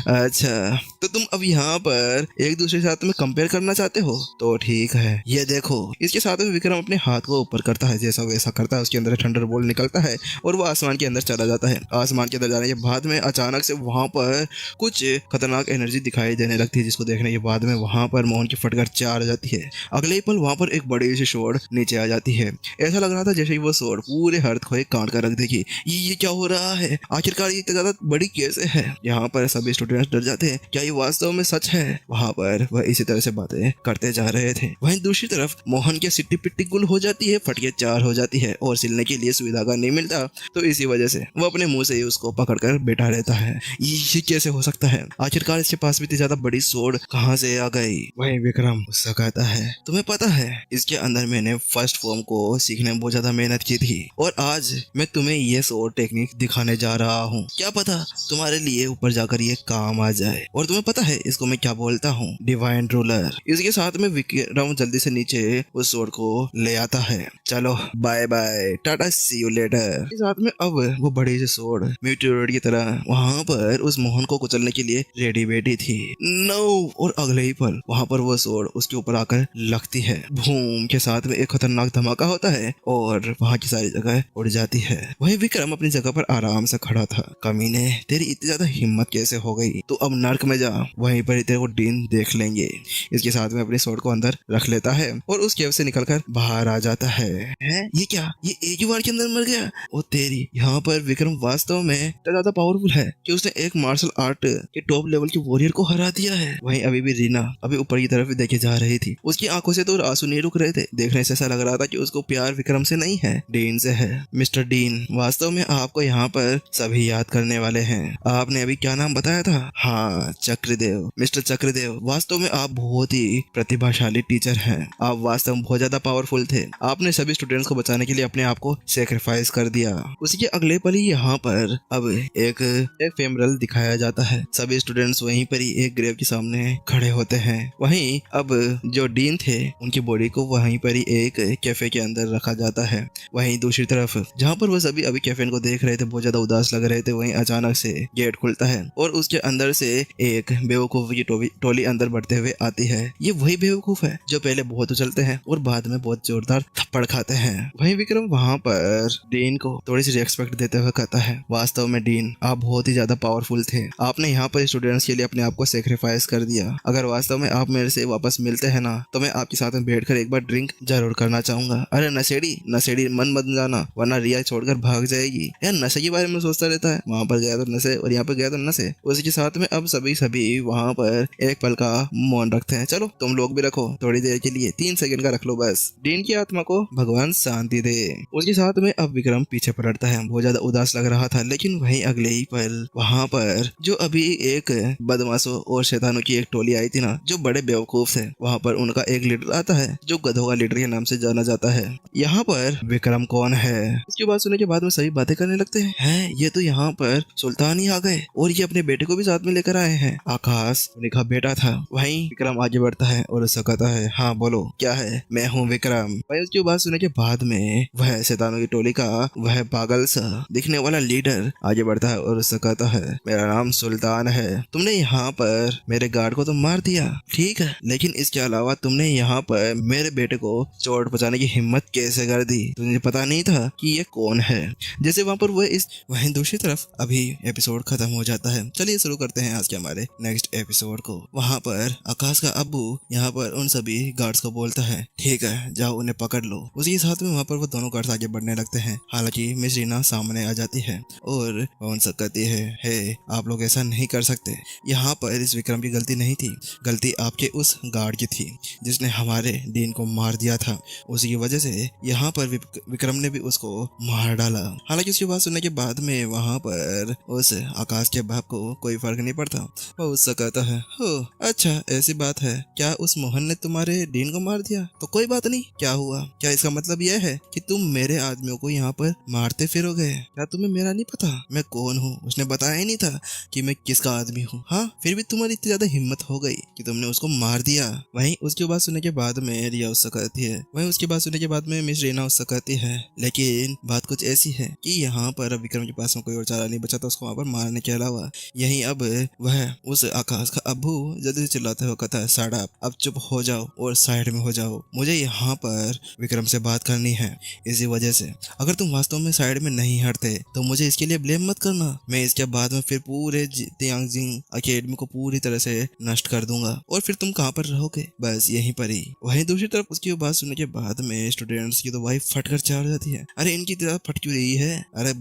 अच्छा, तो तुम अब यहाँ पर एक दूसरे के साथ में कंपेयर करना चाहते हो? तो ठीक है, ये देखो। इसके साथ में विक्रम अपने हाथ को ऊपर करता है, जैसा वैसा करता है, उसके अंदर थंडरबोल्ट निकलता है और वो आसमान के अंदर चला जाता है। आसमान के अंदर जाने के बाद में अचानक से वहां पर कुछ खतरनाक एनर्जी दिखाई देने लगती है, जिसको देखने के बाद में वहां पर मोहन की फटकार चार आ जाती है। अगले ही पल वहां पर एक बड़ी सी स्वॉर्ड नीचे आ जाती है। ऐसा लग रहा था जैसे वो स्वॉर्ड पूरे अर्थ को एक काट कर रख देगी। ये क्या हो रहा है? आखिरकार ये इतना ज्यादा बड़ी कैसे है? यहाँ पर सभी स्टूडेंट्स डर जाते हैं, क्या ये वास्तव में सच है? वहां पर वह इसी तरह से बातें करते जा रहे थे। वहीं दूसरी तरफ मोहन की सिट्टी पिट्टी गुल हो जाती है, फटके चार हो जाती है और सिलने के लिए सुई धागा नहीं मिलता, तो इसी वजह से वो अपने मुंह से ही उसको पकड़कर बैठा रहता है। ये कैसे हो सकता है? आखिरकार इसके पास भी इतनी ज्यादा बड़ी स्वॉर्ड कहाँ से आ गई? वहीं विक्रम उससे कहता है, तुम्हें पता है इसके अंदर मैंने फर्स्ट फॉर्म को सीखने में बहुत ज्यादा मेहनत की थी और आज मैं तुम्हें ये स्वॉर्ड टेक्निक दिखाने जा रहा हूँ। क्या पता तुम्हारे लिए ऊपर जाकर ये काम आ जाए। और तुम्हें पता है इसको मैं क्या बोलता हूँ? Divine ruler. इसके साथ में विक्रम जल्दी से नीचे उस स्वॉर्ड को ले आता है। चलो bye bye, tata, see you later. इस साथ में अब वो बड़ी सी स्वॉर्ड म्यूटेरोइड की तरह वहां पर उस मोहन को कुचलने के लिए रेडी बैठी थी। नो! और अगले ही पल वहां पर वो स्वॉर्ड उसके ऊपर आकर लगती है। भूम के साथ में एक खतरनाक धमाका होता है और वहां की सारी जगह उड़ जाती है। वहीं विक्रम अपनी जगह पर आराम से खड़ा था। कमीने, तेरी इतनी ज्यादा हिम्मत कैसे हो गई? तो अब नर्क में जा, वहीं पर तेरे को डीन देख लेंगे। इसके साथ में अपनी स्वॉर्ड को अंदर रख लेता है और उस केव से निकलकर बाहर आ जाता है। ये क्या? ये एक ही बार के अंदर मर गया? ओ तेरी! यहाँ पर विक्रम वास्तव में इतना ज्यादा पावरफुल है कि उसने एक मार्शल आर्ट के टॉप लेवल के वॉरियर को हरा दिया है। वहीं अभी भी रीना अभी ऊपर की तरफ देखे जा रही थी। उसकी आंखों से तो आंसू नहीं रुक रहे थे। देखने से ऐसा लग रहा था कि उसको प्यार विक्रम से नहीं है, डीन से है। मिस्टर डीन, वास्तव में आपको यहाँ पर सभी याद करने वाले हैं। आपने अभी क्या नाम बताया था? हाँ, चक्रदेव। मिस्टर चक्रदेव, वास्तव में आप बहुत ही प्रतिभाशाली टीचर हैं। आप वास्तव में बहुत ज्यादा पावरफुल थे। आपने सभी स्टूडेंट्स को बचाने के लिए अपने आप को सेक्रीफाइस कर दिया। उसी के अगले पल ही यहाँ पर अब एक फेमरल दिखाया जाता है। सभी स्टूडेंट्स वहीं पर ही एक ग्रेव के सामने खड़े होते हैं। वहीं अब जो डीन थे उनकी बॉडी को वहीं पर ही एक कैफे के अंदर रखा जाता है। वहीं दूसरी तरफ जहाँ पर वो सभी अभी कैफे को देख रहे थे, बहुत ज्यादा उदास लग रहे थे, वहीं अचानक से गेट खुलता है और उसके अंदर से एक बेवकूफ की टोली अंदर बढ़ते हुए आती है। ये वही बेवकूफ है जो पहले बहुत उछलते हैं और बाद में बहुत जोरदार थप्पड़ खाते हैं। वहीं विक्रम वहाँ पर डीन को थोड़ी सी रिस्पेक्ट देते हुए कहता है, वास्तव में डीन, आप बहुत ही ज्यादा पावरफुल थे। आपने यहाँ पर स्टूडेंट्स के लिए अपने आप को सेक्रीफाइस कर दिया। अगर वास्तव में आप मेरे से वापस मिलते हैं ना, तो मैं आपके साथ में बैठकर एक बार ड्रिंक जरूर करना चाहूंगा। अरे नशेड़ी मन मत जाना, वरना रिया छोड़कर भाग जाएगी। यार नशे के बारे में सोचता रहता है। वहाँ पर गया तो नशे और यहाँ पर गया तो नशे। उसी के साथ में अब सभी वहाँ पर एक पल का मौन रखते हैं। चलो तुम लोग भी रखो, थोड़ी देर के लिए 3 सेकंड का रख लो बस। डीन की आत्मा को भगवान शांति दे। उसके साथ में अब विक्रम पीछे पलटता है। बहुत ज्यादा उदास लग रहा था, लेकिन वहीं अगले ही पल वहाँ पर जो अभी एक बदमाशों और शैतानों की एक टोली आई थी ना, जो बड़े बेवकूफ थे, वहाँ पर उनका एक लीडर आता है जो गधों का लीडर के नाम से जाना जाता है। यहाँ पर विक्रम कौन है? इसकी बात सुनने के बाद में सभी बातें करने लगते हैं। ये तो यहाँ पर सुल्तान ही आ गए और ये अपने बेटे को भी साथ में लेकर आए हैं। आकाश उन्हीं का बेटा था। वहीं विक्रम आगे बढ़ता है और उससे कहता है, हाँ बोलो क्या है? मैं हूँ विक्रम। वहीं उसकी बात सुनने के बाद में वह शैतानों की टोली का वह पागल सा दिखने वाला लीडर आगे बढ़ता है और उससे कहता है, मेरा नाम सुल्तान है। तुमने तुमने यहाँ पर मेरे गार्ड को तो मार दिया, ठीक है, लेकिन इसके अलावा तुमने यहाँ पर मेरे बेटे को चोट पहुंचाने की हिम्मत कैसे कर दी? तुझे पता नहीं था कि ये कौन है? जैसे वहाँ पर वहीं दूसरी तरफ अभी एपिसोड खत्म हो जाता है। चलिए शुरू करते हैं आज के हमारे नेक्स्ट एपिसोड को। वहाँ पर आकाश का अब्बू यहाँ पर उन सभी गार्ड्स को बोलता है, ठीक है, जाओ उन्हें पकड़ लो। उसी साथ में वहाँ पर वो दोनों गार्ड्स आगे बढ़ने लगते हैं। हालांकि मिस रीना सामने आ जाती है और वो उनसे कहती है, हे आप लोग ऐसा नहीं कर सकते, यहाँ पर इस विक्रम की गलती नहीं थी, गलती आपके उस गार्ड की थी जिसने हमारे डीन को मार दिया था। उसी की वजह से यहाँ पर विक्रम ने भी उसको मार डाला। हालांकि उसकी बात सुनने के बाद में वहाँ पर उस आकाश के बाप को कोई फर्क नहीं पड़ता। वो उससे कहता है, हो अच्छा ऐसी बात है क्या, उस मोहन ने तुम्हारे डीन को मार दिया? तो कोई बात नहीं, क्या हुआ? क्या इसका मतलब यह है कि तुम मेरे आदमियों को यहाँ पर मारते फिरोगे? क्या तुम्हें मेरा नहीं पता मैं कौन हूँ? उसने बताया ही नहीं था कि मैं किसका आदमी हूँ। हाँ, फिर भी तुम्हारी इतनी ज्यादा हिम्मत हो गई कि तुमने उसको मार दिया। वहीं उसकी बात सुनने के बाद में रिया उससे कहती है, वहीं उसकी बात सुनने के बाद में मिस रीना उससे कहती है, लेकिन बात कुछ ऐसी है कि यहाँ पर अब विक्रम के पास में कोई और चारा नहीं बचा था उसको वहाँ पर मारने के अलावा। यहीं अब वह उस आकाश का अब्बू जल्दी से चिल्लाते हुए कहता है, साड़ा अब चुप हो जाओ और साइड में हो जाओ, मुझे यहाँ पर विक्रम से बात करनी है। इसी वजह से अगर तुम वास्तव में साइड में नहीं हटते तो मुझे इसके लिए ब्लेम मत करना। मैं इसके बाद में फिर पूरे तियांजिंग अकेडमी को पूरी तरह से नष्ट कर दूंगा और फिर तुम कहाँ पर रहोगे? बस यहीं पर ही। वहीं दूसरी तरफ उसकी बात सुनने के बाद में स्टूडेंट्स की तो वही फटकर चार जाती है। अरे इनकी तरह फट क्यों रही है? अरे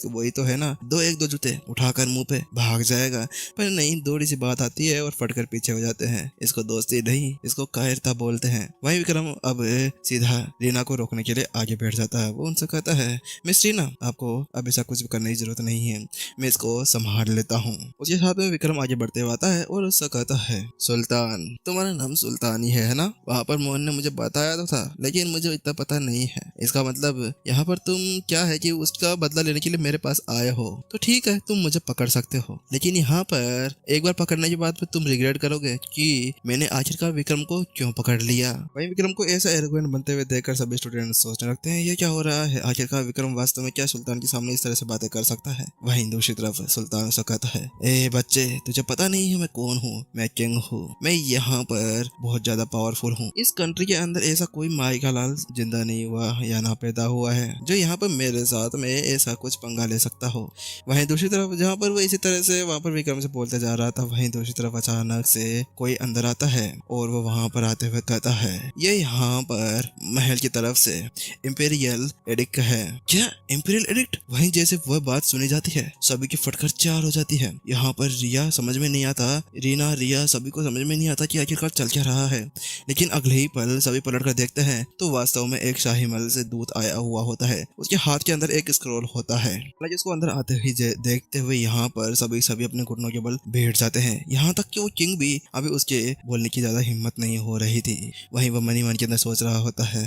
वही तो है ना, दो जूते उठाकर मुंह पे भाग जाएगा। पर नहीं, थोड़ी सी बात आती है और फटकर पीछे हो जाते हैं। इसको दोस्ती नहीं, इसको कायरता बोलते हैं। वहीं विक्रम अब सीधा रीना को रोकने के लिए आगे बैठ जाता है। वो उनसे कहता है, मिस रीना आपको अब ऐसा कुछ करने की जरूरत नहीं है, मैं इसको संभाल लेता हूँ। उसके साथ में विक्रम आगे बढ़ते हुए आता है और उससे कहता है, सुल्तान तुम्हारा नाम सुल्तान ही है ना? वहाँ पर मोहन ने मुझे बताया तो था, लेकिन मुझे इतना पता नहीं है। इसका मतलब यहाँ पर तुम क्या है कि उसका बदला लेने के लिए मेरे पास आए हो? तो ठीक है, तुम मुझे पकड़ सकते हो, लेकिन यहाँ पर एक बार पकड़ने के बाद तुम रिग्रेट करोगे कि मैंने आखिरकार विक्रम को क्यों पकड़ लिया। वहीं विक्रम को ऐसा एरोगेंट बनते हुए देखकर सभी स्टूडेंट्स सोचने लगते हैं, ये क्या हो रहा है? आखिरकार विक्रम वास्तव में क्या सुल्तान के सामने इस तरह से बातें कर सकता है? वहीं दूसरी तरफ सुल्तान से कहता है, ए बच्चे, तुझे पता नहीं है मैं कौन हूँ? मैं किंग हूँ। मैं यहाँ पर बहुत ज्यादा पावरफुल हूँ। इस कंट्री के अंदर ऐसा कोई माई का लाल जिंदा नहीं हुआ या ना पैदा हुआ है जो यहाँ पर मेरे साथ में ऐसा कुछ पंगा ले सकता हो। वहीं दूसरी तरफ जहाँ पर वो इसी तरह से वहाँ पर विक्रम से बोलते जा रहा था, वहीं दूसरी तरफ अचानक से कोई अंदर आता है और वो वहाँ पर आते हुए कहता है, ये यहाँ पर महल की तरफ से इंपीरियल एडिक्ट है। क्या इंपीरियल एडिक्ट? वहीं जैसे वह बात सुनी जाती है सभी की फटकर चार हो जाती है। यहाँ पर रिया समझ में नहीं आता, रिया सभी को समझ में नहीं आता कि आखिरकार चल क्या रहा है। लेकिन अगले ही पल सभी पलट कर देखते हैं तो वास्तव में एक शाही महल से दूत आया हुआ होता है। उसके हाथ के अंदर एक स्क्रॉल होता है। उसको अंदर आते ही देखते हुए यहाँ पर सभी अपने घुटनों के बल बैठ जाते हैं। यहाँ तक कि वो किंग भी अभी उसके बोलने की ज्यादा हिम्मत नहीं हो रही थी। वहीं वो मनी मन के अंदर सोच रहा होता है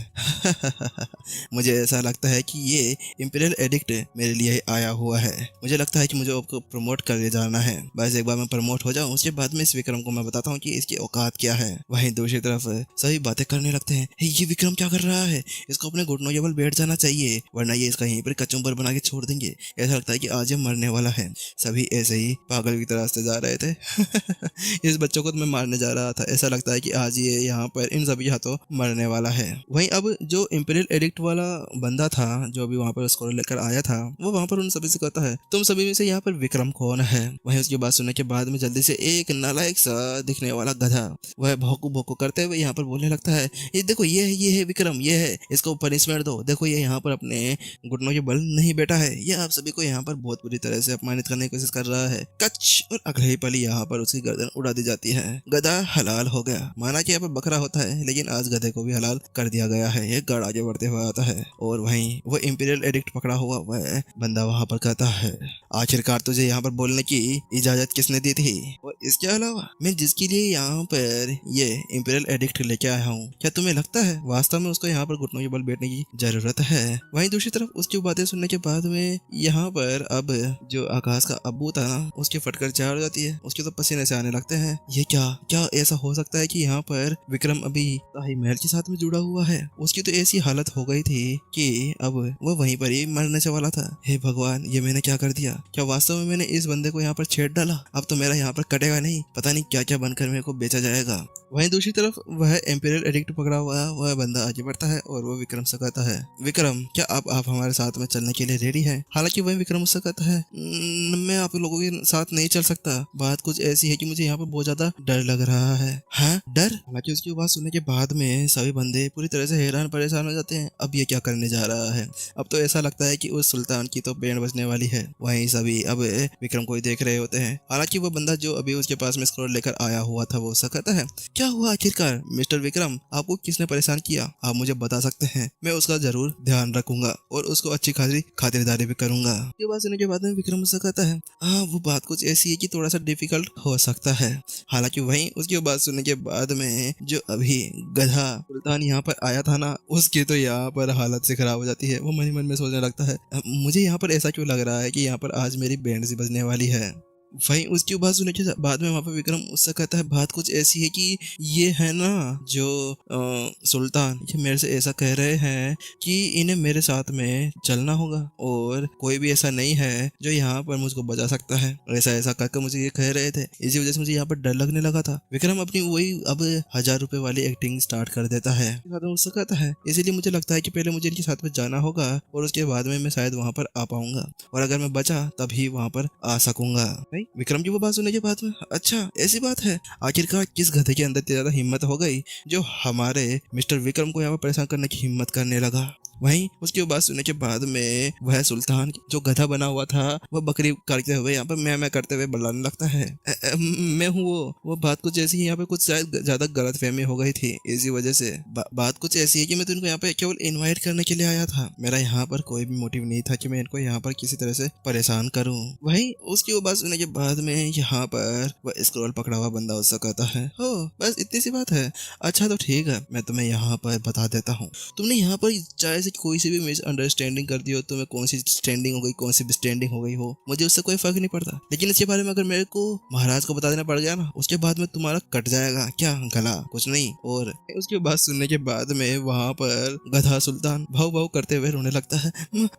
मुझे ऐसा लगता है कि ये इंपीरियल एडिक्ट मेरे लिए आया हुआ है। मुझे लगता है कि मुझे आपको प्रमोट कर ले जाना है। बस एक बार मैं प्रमोट हो जाऊं उसके बाद में इस विक्रम को मैं बताता हूँ कि इसकी औकात क्या है। वहीं दूसरी तरफ सभी बातें करने लगते हैं, ये विक्रम क्या कर रहा है? इसको अपने घुटनों के बल बैठ जाना चाहिए वरना ये इसका यहीं पर कचुम्बर बना के छोड़ देंगे। ऐसा लगता है कि आज ये मरने वाला है। सभी ऐसे ही पागल की तरह से जा रहे थे इस बच्चों को तो मैं मारने जा रहा था, ऐसा लगता है कि आज ये यहाँ पर इन सभी हाथों मरने वाला है। वहीं अब जो इंपीरियल एडिक्ट वाला बंदा था जो अभी वहाँ पर उसको लेकर आया था, वो वहाँ पर उन सभी से कहता है, तुम सभी में से यहाँ पर विक्रम कौन है? वहीं उसकी बात सुनने के बाद में जल्दी से एक नालायक सा दिखने वाला गधा वह भौंकू करते हुए यहाँ पर बोलने लगता है, ये देखो ये है विक्रम, ये है, इसको पनिशमेंट दो। देखो ये यहाँ पर अपने घुटनों के बल नहीं बैठा है, ये आप सभी को यहाँ पर बहुत बुरी तरह से अपमानित करने की कोशिश कर रहा है। कच, और अगले ही पल यहाँ पर उसकी गर्दन उड़ा दी जाती है। गधा हलाल हो गया। माना कि यहाँ पर बकरा होता है लेकिन आज गधे को भी हलाल कर दिया गया है। एक गार्ड आगे बढ़ते हुए आता है और वहीं वो इंपीरियल एडिक्ट पकड़ा हुआ वह बंदा वहाँ पर कहता है, आखिरकार तुझे यहाँ पर बोलने की इजाजत किसने दी थी? और इसके अलावा मैं जिसके लिए यहाँ पर ये इंपीरियल एडिक्ट लेके आया हूँ, क्या तुम्हें लगता है वास्तव में उसको यहाँ पर घुटनों के बल बैठने की जरूरत है? वहीं दूसरी तरफ उसकी बातें सुनने के बाद में यहाँ पर अब जो आकाश का अब्बू था ना उसकी फटकर चार हो जाती है। उसके तो पसीने से आने लगते हैं। ये क्या ऐसा हो सकता है कि यहाँ पर विक्रम अभी शाही महल के साथ में जुड़ा हुआ है? उसकी तो ऐसी हालत हो गई थी कि अब वो वहीं पर ही मरने से वाला था। हे भगवान, ये मैंने क्या कर दिया? क्या वास्तव में मैंने इस बंदे को यहाँ पर छेड़ डाला? अब तो मेरा यहाँ पर कटेगा नहीं, पता नहीं क्या क्या बनकर मेरे को बेचा जाएगा। वहीं दूसरी तरफ वह एम्पीरियल एडिक्ट पकड़ा हुआ वह बंदा आगे बढ़ता है और वो विक्रम से कहता है, विक्रम क्या आप हमारे साथ में चलने के लिए रेडी हैं? हालांकि वही विक्रम उससे कहता है, मैं आप लोगों के साथ नहीं चल सकता, बात कुछ ऐसी है कि मुझे यहाँ पर बहुत ज्यादा डर लग रहा है। हाँ डर? हालांकि उसकी बात सुनने के बाद में सभी बंदे पूरी तरह से हैरान परेशान हो जाते हैं, अब ये क्या करने जा रहा है। अब तो ऐसा लगता है कि उस सुल्तान की तो बैंड बजने वाली है। वहीं सभी अब विक्रम को ही देख रहे होते हैं। हालांकि वो बंदा जो अभी उसके पास में स्क्रॉल लेकर आया हुआ था वो उससे कहता है, क्या हुआ आखिरकार मिस्टर विक्रम, आपको किसने परेशान किया? आप मुझे बता सकते हैं, मैं उसका जरूर ध्यान रखूंगा और उसको अच्छी खासी खातिरदारी भी करूंगा। ये बात सुनने के बाद में विक्रम उससे कहता है, हाँ वो बात कुछ ऐसी है कि थोड़ा सा डिफिकल्ट हो सकता है। हालांकि वहीं उसकी बात सुनने के बाद में जो अभी गधा सुल्तान यहाँ पर आया था ना, उसकी तो यहाँ पर हालत से खराब हो जाती है। वो मन ही मन में सोचने लगता है, मुझे यहाँ पर ऐसा क्यों लग रहा है कि यहाँ पर आज मेरी बैंड सी बजने वाली है। वहीं उसकी बात सुनने के बाद में वहाँ पे विक्रम उससे कहता है, बात कुछ ऐसी है कि ये है ना जो सुल्तान, ये मेरे से ऐसा कह रहे हैं कि इन्हें मेरे साथ में चलना होगा और कोई भी ऐसा नहीं है जो यहाँ पर मुझको बचा सकता है। ऐसा ऐसा करके मुझे ये कह रहे थे, इसी वजह से मुझे यहाँ पर डर लगने लगा था। विक्रम अपनी वही अब 1000 रुपए वाली एक्टिंग स्टार्ट कर देता है। उससे कहता है, इसीलिए मुझे लगता है कि पहले मुझे इनके साथ में जाना होगा और उसके बाद में मैं शायद वहाँ पर आ पाऊंगा और अगर मैं बचा तभी वहाँ पर आ सकूंगा। विक्रम की वो बात सुनने के बाद में, अच्छा ऐसी बात है, आखिरकार किस गधे के अंदर इतनी ज्यादा हिम्मत हो गई जो हमारे मिस्टर विक्रम को यहाँ पर परेशान करने की हिम्मत करने लगा। वहीं उसकी बात सुनने के बाद में वह सुल्तान जो गधा बना हुआ था वह बकरी करते हुए यहाँ पर मैं करते हुए बुलाने लगता है, मैं हूँ वो बात कुछ ऐसी है, यहाँ पे कुछ शायद ज्यादा गलत फहमी हो गई थी, इसी वजह से बात कुछ ऐसी है कि मैं तो इनको यहाँ पे केवल इनवाइट करने के लिए आया था, मेरा यहाँ पर कोई भी मोटिव नहीं था कि मैं इनको यहाँ पर किसी तरह से परेशान करूँ। वहीं उसकी वो बात सुनने के बाद में यहाँ पर वह स्क्रॉल पकड़ा हुआ बंदा उससे कहता है, हो बस इतनी सी बात है, अच्छा तो ठीक है मैं तुम्हें यहाँ पर बता देता हूँ, तुमने यहाँ पर चाहे कोई सी भी मिसअंडरस्टैंडिंग कर दी हो, तुम्हें कौन सी स्टैंडिंग हो गई कौन सी स्टैंडिंग हो गई हो, मुझे उससे कोई फर्क नहीं पड़ता, लेकिन इसके बारे में अगर मेरे को महाराज को बता देना पड़ गया ना, उसके बाद में तुम्हारा कट जाएगा क्या गला, कुछ नहीं। और उसकी बात सुनने के बाद में वहाँ पर गधा सुल्तान भाव भाव करते हुए रोने लगता है,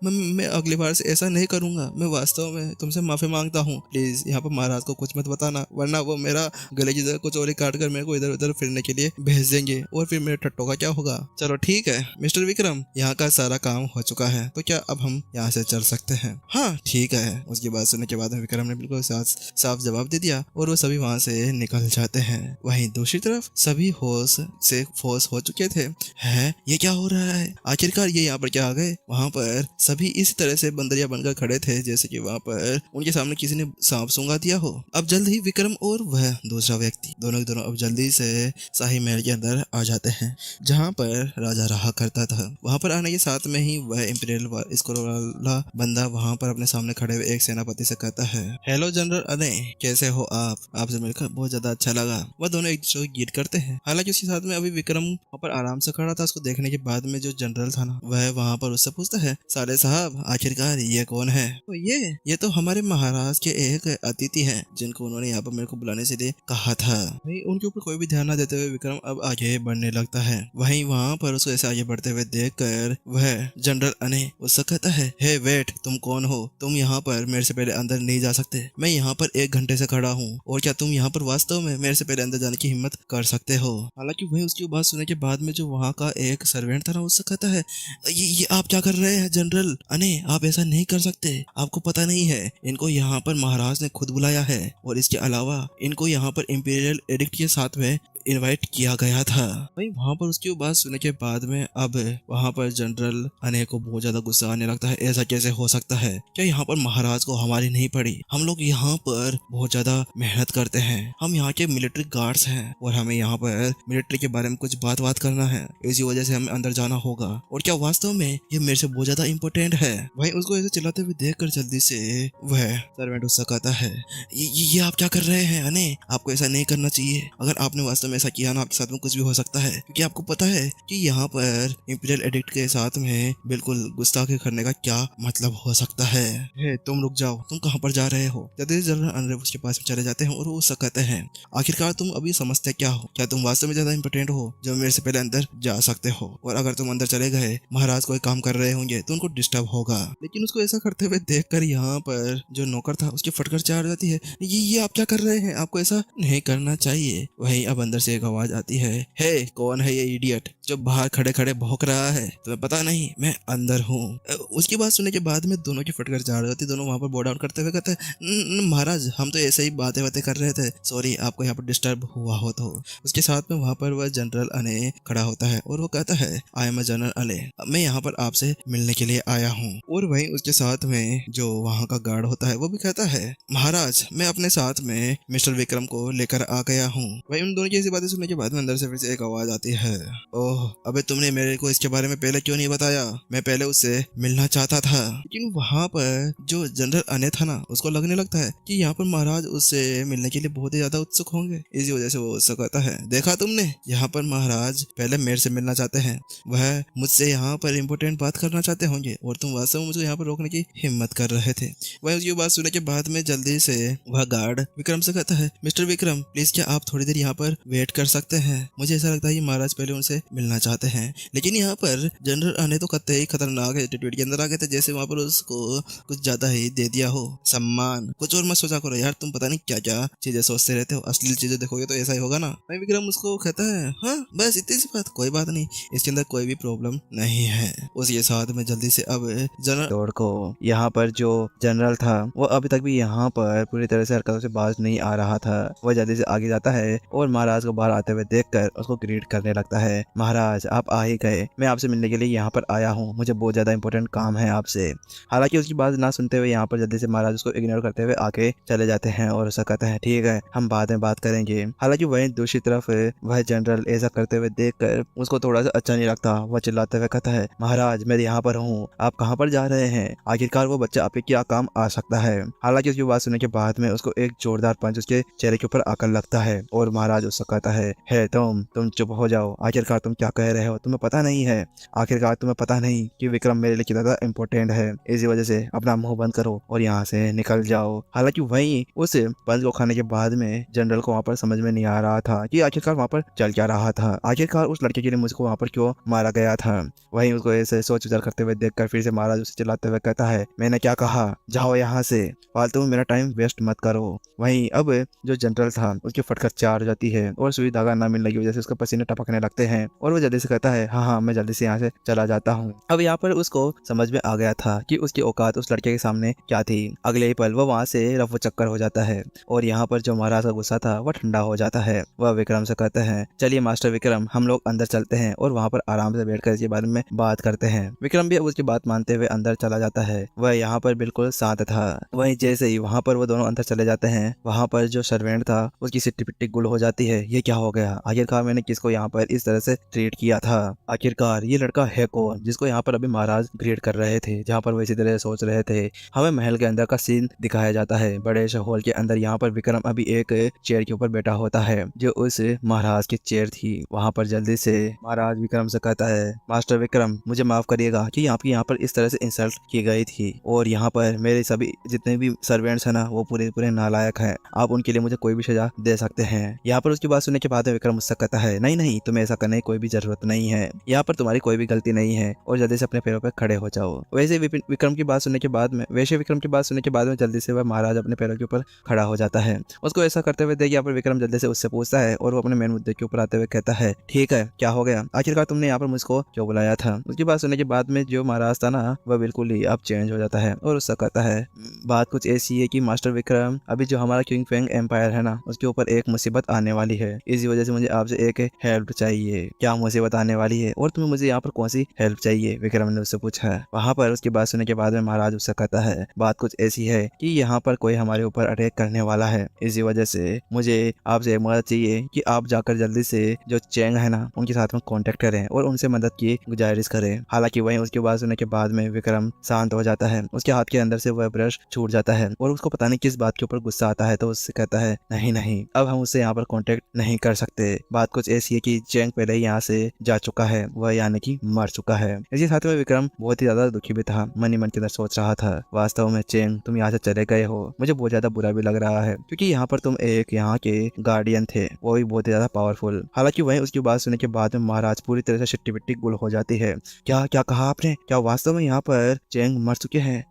मैं अगली बार से ऐसा नहीं करूंगा, मैं वास्तव में तुमसे माफी मांगता हूँ, प्लीज यहाँ पर महाराज को कुछ मत बताना, वरना वो मेरा गले की जगह कुछ और ही काट कर मेरे को इधर उधर फिरने के लिए भेज देंगे और फिर मेरे टट्टों का क्या होगा। चलो ठीक है मिस्टर विक्रम, यहाँ का सारा काम हो चुका है, तो क्या अब हम यहाँ से चल सकते हैं? हाँ ठीक है। उसकी बात सुनने के बाद विक्रम ने बिल्कुल साफ जवाब दे दिया और वो सभी वहाँ से निकल जाते हैं। वहीं दूसरी तरफ सभी होश से फोश हो चुके थे। है ये क्या हो रहा है, आखिरकार ये यहाँ पर क्या आ गए? वहाँ पर सभी इस तरह से बंदरिया बनकर खड़े थे जैसे कि वहाँ पर उनके सामने किसी ने सांप सूंघा दिया हो। अब जल्द ही विक्रम और वह दूसरा व्यक्ति दोनों अब जल्दी से शाही महल के अंदर आ जाते हैं जहाँ पर राजा रहा करता था। वहाँ पर आने के साथ में ही वह इंपीरियल स्कूल वाला बंदा वहाँ पर अपने सामने खड़े हुए एक सेनापति से कहता है, हेलो जनरल अने, कैसे हो आप? आपसे मिलकर बहुत ज्यादा अच्छा लगा। वह दोनों एक दूसरे को ग्रीट करते हैं। हालांकि उसके साथ में अभी विक्रम वहाँ पर आराम से खड़ा था। उसको देखने के बाद में जो जनरल था ना वह वहाँ पर उससे पूछता है, साले साहब आखिरकार ये कौन है? तो ये तो हमारे महाराज के एक अतिथि हैं जिनको उन्होंने यहाँ पर मेरे को बुलाने से लिए कहा था। वही उनके ऊपर कोई भी ध्यान न देते हुए विक्रम अब आगे बढ़ने लगता है। वहीं वहाँ पर उसको ऐसे आगे बढ़ते हुए देखकर वह जनरल अने उससे कहता है, हे वेट, तुम कौन हो? तुम यहाँ पर मेरे से पहले अंदर नहीं जा सकते। मैं यहाँ पर 1 घंटे से खड़ा हूँ और क्या तुम यहाँ पर वास्तव में मेरे से पहले अंदर जाने की हिम्मत कर सकते हो? हालांकि वही उसकी बात सुनने के बाद में जो वहाँ का एक सर्वेंट था ना उससे कहता है, ये आप क्या कर रहे हैं जनरल अने, आप ऐसा नहीं कर सकते। आपको पता नहीं है इनको यहाँ पर महाराज ने खुद बुलाया है और इसके अलावा इनको यहाँ पर इंपीरियल एडिक्ट के साथ में इनवाइट किया गया था। वहीं वहाँ पर उसकी बात सुनने के बाद में अब वहाँ पर जनरल अने को बहुत ज्यादा गुस्सा आने लगता है। ऐसा कैसे हो सकता है? क्या यहाँ पर महाराज को हमारी नहीं पड़ी? हम लोग यहाँ पर बहुत ज्यादा मेहनत करते हैं, हम यहाँ के मिलिट्री गार्ड्स हैं और हमें यहाँ पर मिलिट्री के बारे में कुछ बात करना है, इसी वजह से हमें अंदर जाना होगा। और क्या वास्तव में ये मेरे से बहुत ज्यादा इम्पोर्टेंट है? वहीं उसको ऐसे चिल्लाते हुए देख कर जल्दी से वह सर्वेंट उससे कहता है, ये आप क्या कर रहे हैं अने? आपको ऐसा नहीं करना चाहिए। अगर आपने वास्तव में ऐसा किया ना, आपके साथ में कुछ भी हो सकता है, क्योंकि आपको पता है कि यहाँ पर इंपीरियल एडिक्ट के साथ में बिल्कुल गुस्ताखी करने का क्या मतलब हो सकता है। हे तुम रुक जाओ, तुम कहाँ पर जा रहे हो? जल्दी से जनरल अनरे उसके पास में चले जाते हैं और वो उससे कहते हैं, आखिरकार तुम अभी समझते क्या हो? क्या तुम वास्तव में ज्यादा इंपोर्टेंट हो जो मेरे से पहले अंदर जा सकते हो? और अगर तुम अंदर चले गए, महाराज कोई काम कर रहे होंगे तो उनको डिस्टर्ब होगा। लेकिन उसको ऐसा करते हुए देखकर यहाँ पर जो नौकर था उसकी फटकर चाट जाती है। ये आप क्या कर रहे हैं? आपको ऐसा नहीं करना चाहिए। वहीं अब अंदर से एक आवाज आती है, हे कौन है ये इडियट जो बाहर खड़े खड़े भौंक रहा है? तुम्हें पता नहीं मैं अंदर हूँ। उसकी बात सुनने के बाद में दोनों की फटकर चाट जाती। दोनों वहां पर बोर्ड आउट करते हुए कहते हैं, महाराज हम तो ऐसे ही बातें बातें कर रहे थे, सॉरी आपको यहाँ पर डिस्टर्ब हुआ हो तो। उसके साथ में वहां पर वह जनरल अने खड़ा होता है और वो कहता है, आई एम जनरल अले, मैं यहाँ पर आपसे मिलने के लिए आया हूँ। और वहीं उसके साथ में जो वहाँ का गार्ड होता है वो भी कहता है, महाराज मैं अपने साथ में मिस्टर विक्रम को लेकर आ गया हूँ। वहीं उन दोनों की ऐसी बातें सुनने के बाद में अंदर से फिर से एक आवाज आती है, ओह अबे तुमने मेरे को इसके बारे में पहले क्यों नहीं बताया? मैं पहले उससे मिलना चाहता था। लेकिन वहाँ पर जो जनरल अने था ना, उसको लगने लगता है कि यहाँ पर महाराज उससे मिलने के लिए बहुत ही ज्यादा उत्सुक होंगे। इसी वजह से वो उससे कहता है, देखा तुमने, यहाँ पर महाराज पहले मेरे से मिलना चाहते हैं, वह मुझसे यहाँ पर इम्पोर्टेंट बात करना चाहते होंगे और तुम वास्तव में मुझे यहाँ पर रोकने की हिम्मत कर रहे थे। वह उसकी बात सुनने के बाद में जल्दी से वह गार्ड विक्रम से कहता है, मिस्टर विक्रम प्लीज क्या आप थोड़ी देर यहाँ पर वेट कर सकते हैं? मुझे ऐसा लगता है कि महाराज पहले उनसे मिलना चाहते हैं। लेकिन यहाँ पर जनरल अने तो कतई ही खतरनाक एटीट्यूड के अंदर आ गए थे, जैसे वहाँ पर उसको कुछ ज्यादा ही दे दिया हो सम्मान। कुछ और मत सोचा करो यार, तुम पता नहीं क्या क्या चीजें सोचते रहते हो, असली चीजें देखोगे तो ऐसा ही होगा ना। भाई विक्रम उसको कहता है, हाँ बस इतनी सी बात, कोई बात नहीं, इसके अंदर कोई भी प्रॉब्लम नहीं है। उसके साथ में जल्दी से अब जनरल दौड़ को यहाँ पर जो जनरल था वो अभी तक भी यहाँ पर पूरी तरह से हरकतों से बाज नहीं आ रहा था। वह जल्दी से आगे जाता है और महाराज को बाहर आते हुए देखकर उसको ग्रीट करने लगता है, महाराज आप आ ही गए, मैं आपसे मिलने के लिए यहाँ पर आया हूँ, मुझे बहुत ज्यादा इंपॉर्टेंट काम है आपसे। हालांकि उसकी बात ना सुनते हुए यहाँ पर जल्दी से महाराज उसको इग्नोर करते हुए आके चले जाते हैं और उसका कहते हैं, ठीक है हम बाद में बात करेंगे। हालांकि वहीं दूसरी तरफ वह जनरल ऐसा करते हुए देखकर उसको थोड़ा सा अच्छा नहीं लगता। वह चिल्लाते हुए कहता है, महाराज मैं यहाँ पर हूँ, आप कहाँ पर जा रहे हैं? आखिरकार वो बच्चा आपके क्या काम आ सकता है? हालांकि उसकी बात सुनने के बाद में उसको एक जोरदार पंच उसके चेहरे के ऊपर आकर लगता है और महाराज उससे कहता है तुम चुप हो जाओ, आखिरकार तुम क्या कह रहे हो? तुम्हें पता नहीं है, आखिरकार तुम्हें पता नहीं कि विक्रम मेरे लिए कितना इम्पोर्टेंट है, इसी वजह से अपना मुंह बंद करो और यहाँ से निकल जाओ। हालांकि वहीं उस पंच को खाने के बाद में जनरल को वहाँ पर समझ में नहीं आ रहा था कि आखिरकार वहाँ पर चल क्या रहा था, आखिरकार उस लड़के के लिए मुझको वहाँ पर क्यों मारा गया था। वहीं उसको ऐसे सोच विचार करते हुए देखकर फिर से महाराज उसे चिल्लाते हुए कहता है, मैंने क्या कहा, जाओ यहाँ से, फालतू में मेरा टाइम वेस्ट मत करो। वहीं अब जो जनरल था उसकी फटकर चार जाती है और सुई धागा ना मिलने की वजह से उसके पसीने टपकने लगते हैं और वो जल्दी से कहता है, हाँ मैं जल्दी से यहाँ से चला जाता हूँ। अब यहाँ पर उसको समझ में आ गया था कि उसकी औकात उस लड़के के सामने क्या थी। अगले ही पल वो वहाँ से रफू चक्कर हो जाता है और यहाँ पर जो महाराज का गुस्सा था वह ठंडा हो जाता है। वह विक्रम से कहते हैं, चलिए मास्टर विक्रम हम लोग अंदर चलते हैं और वहाँ पर आराम से बैठकर इसके बारे में बात करते हैं। विक्रम भी अब उसकी बात मानते हुए अंदर चला जाता है। वह यहाँ पर बिल्कुल शांत था। वहीं जैसे ही वहाँ पर वो दोनों अंदर चले जाते हैं, वहाँ पर जो सर्वेंट था उसकी सिट्टी पिट्टी गुल हो जाती है। ये क्या हो गया, आखिरकार मैंने किसको यहाँ पर इस तरह से ट्रीट किया था? आखिरकार ये लड़का है कौन जिसको यहाँ पर अभी महाराज ग्रेड कर रहे थे, जहाँ पर वो इसी तरह सोच रहे थे। हमें महल के अंदर का सीन दिखाया जाता है। बड़े से हॉल के अंदर यहाँ पर विक्रम अभी एक चेयर के ऊपर बैठा होता है जो उस महाराज की चेयर थी। वहाँ पर जल्दी से महाराज विक्रम से कहता है, मास्टर विक्रम मुझे माफ करिएगा कि आपकी यहाँ पर इस तरह से इंसल्ट की गई थी और यहाँ पर मेरे सभी जितने भी सर्वेंट्स हैं ना वो पूरे पूरे नालायक हैं, आप उनके लिए मुझे कोई भी सजा दे सकते हैं। यहाँ पर उसकी बात सुनने के बाद विक्रम मुझसे कहता है, नहीं नहीं तुम्हें ऐसा करने की कोई भी जरूरत नहीं है, यहाँ पर तुम्हारी कोई भी गलती नहीं है और जल्दी से अपने पैरों पर खड़े हो जाओ। विक्रम की बात सुनने के बाद में जल्दी से वह महाराज अपने पैरों के ऊपर खड़ा हो जाता है। उसको ऐसा करते हुए देख यहाँ पर विक्रम जल्दी से उससे पूछता है और वो अपने मेन मुद्दे के ऊपर आते हुए कहता है, ठीक है क्या हो गया, आखिरकार तुमने यहाँ पर मुझको क्यों बुलाया था? उसकी बात सुनने के बाद में जो महाराज था ना वह बिल्कुल ही अब चेंज हो जाता है और उससे कहता है, बात कुछ ऐसी है कि मास्टर विक्रम अभी जो हमारा किंग फेंग एम्पायर है ना उसके ऊपर एक मुसीबत आने वाली है, इसी वजह से मुझे आपसे एक हेल्प चाहिए। क्या मुसीबत आने वाली है और तुम्हें मुझे यहाँ पर कौन सी हेल्प चाहिए, विक्रम ने उससे पूछा। वहाँ पर उसकी बात सुनने के बाद में महाराज उससे कहता है, बात कुछ ऐसी है कि यहाँ पर कोई हमारे ऊपर अटैक करने वाला है, इसी वजह से मुझे आपसे एक मदद चाहिए कि आप जाकर जल्दी से जो चेंग है ना उनके साथ में कांटेक्ट करें और उनसे मदद की गुजारिश करें। हालांकि वहीं उसकी बात सुनने के बाद में विक्रम शांत हो जाता है। उसके हाथ के अंदर से वह ब्रश छूट जाता है और उसको पता नहीं किस बात के ऊपर गुस्सा आता है, तो उससे कहता है, नहीं नहीं, अब हम उससे यहाँ पर कांटेक्ट नहीं कर सकते। बात कुछ ऐसी है कि चेंग पहले ही यहाँ से जा चुका है, वह यानी कि मर चुका है। इसी साथ में विक्रम बहुत ही ज्यादा दुखी भी था, मन ही मन के अंदर सोच रहा था, वास्तव में चेंग तुम यहाँ से चले गए हो, मुझे बहुत ज्यादा बुरा भी लग रहा है, क्योंकि यहाँ पर तुम एक यहाँ के गार्डियन थे, वो भी बहुत ही ज्यादा पावरफुल। हालांकि वहीं उसकी बात सुनने के बाद में महाराज पूरी तरह से शिट्टी पिट्टी गुल हो जाती है। क्या क्या कहा आपने? क्या वास्तव में यहाँ पर चेंग मर चुके हैं?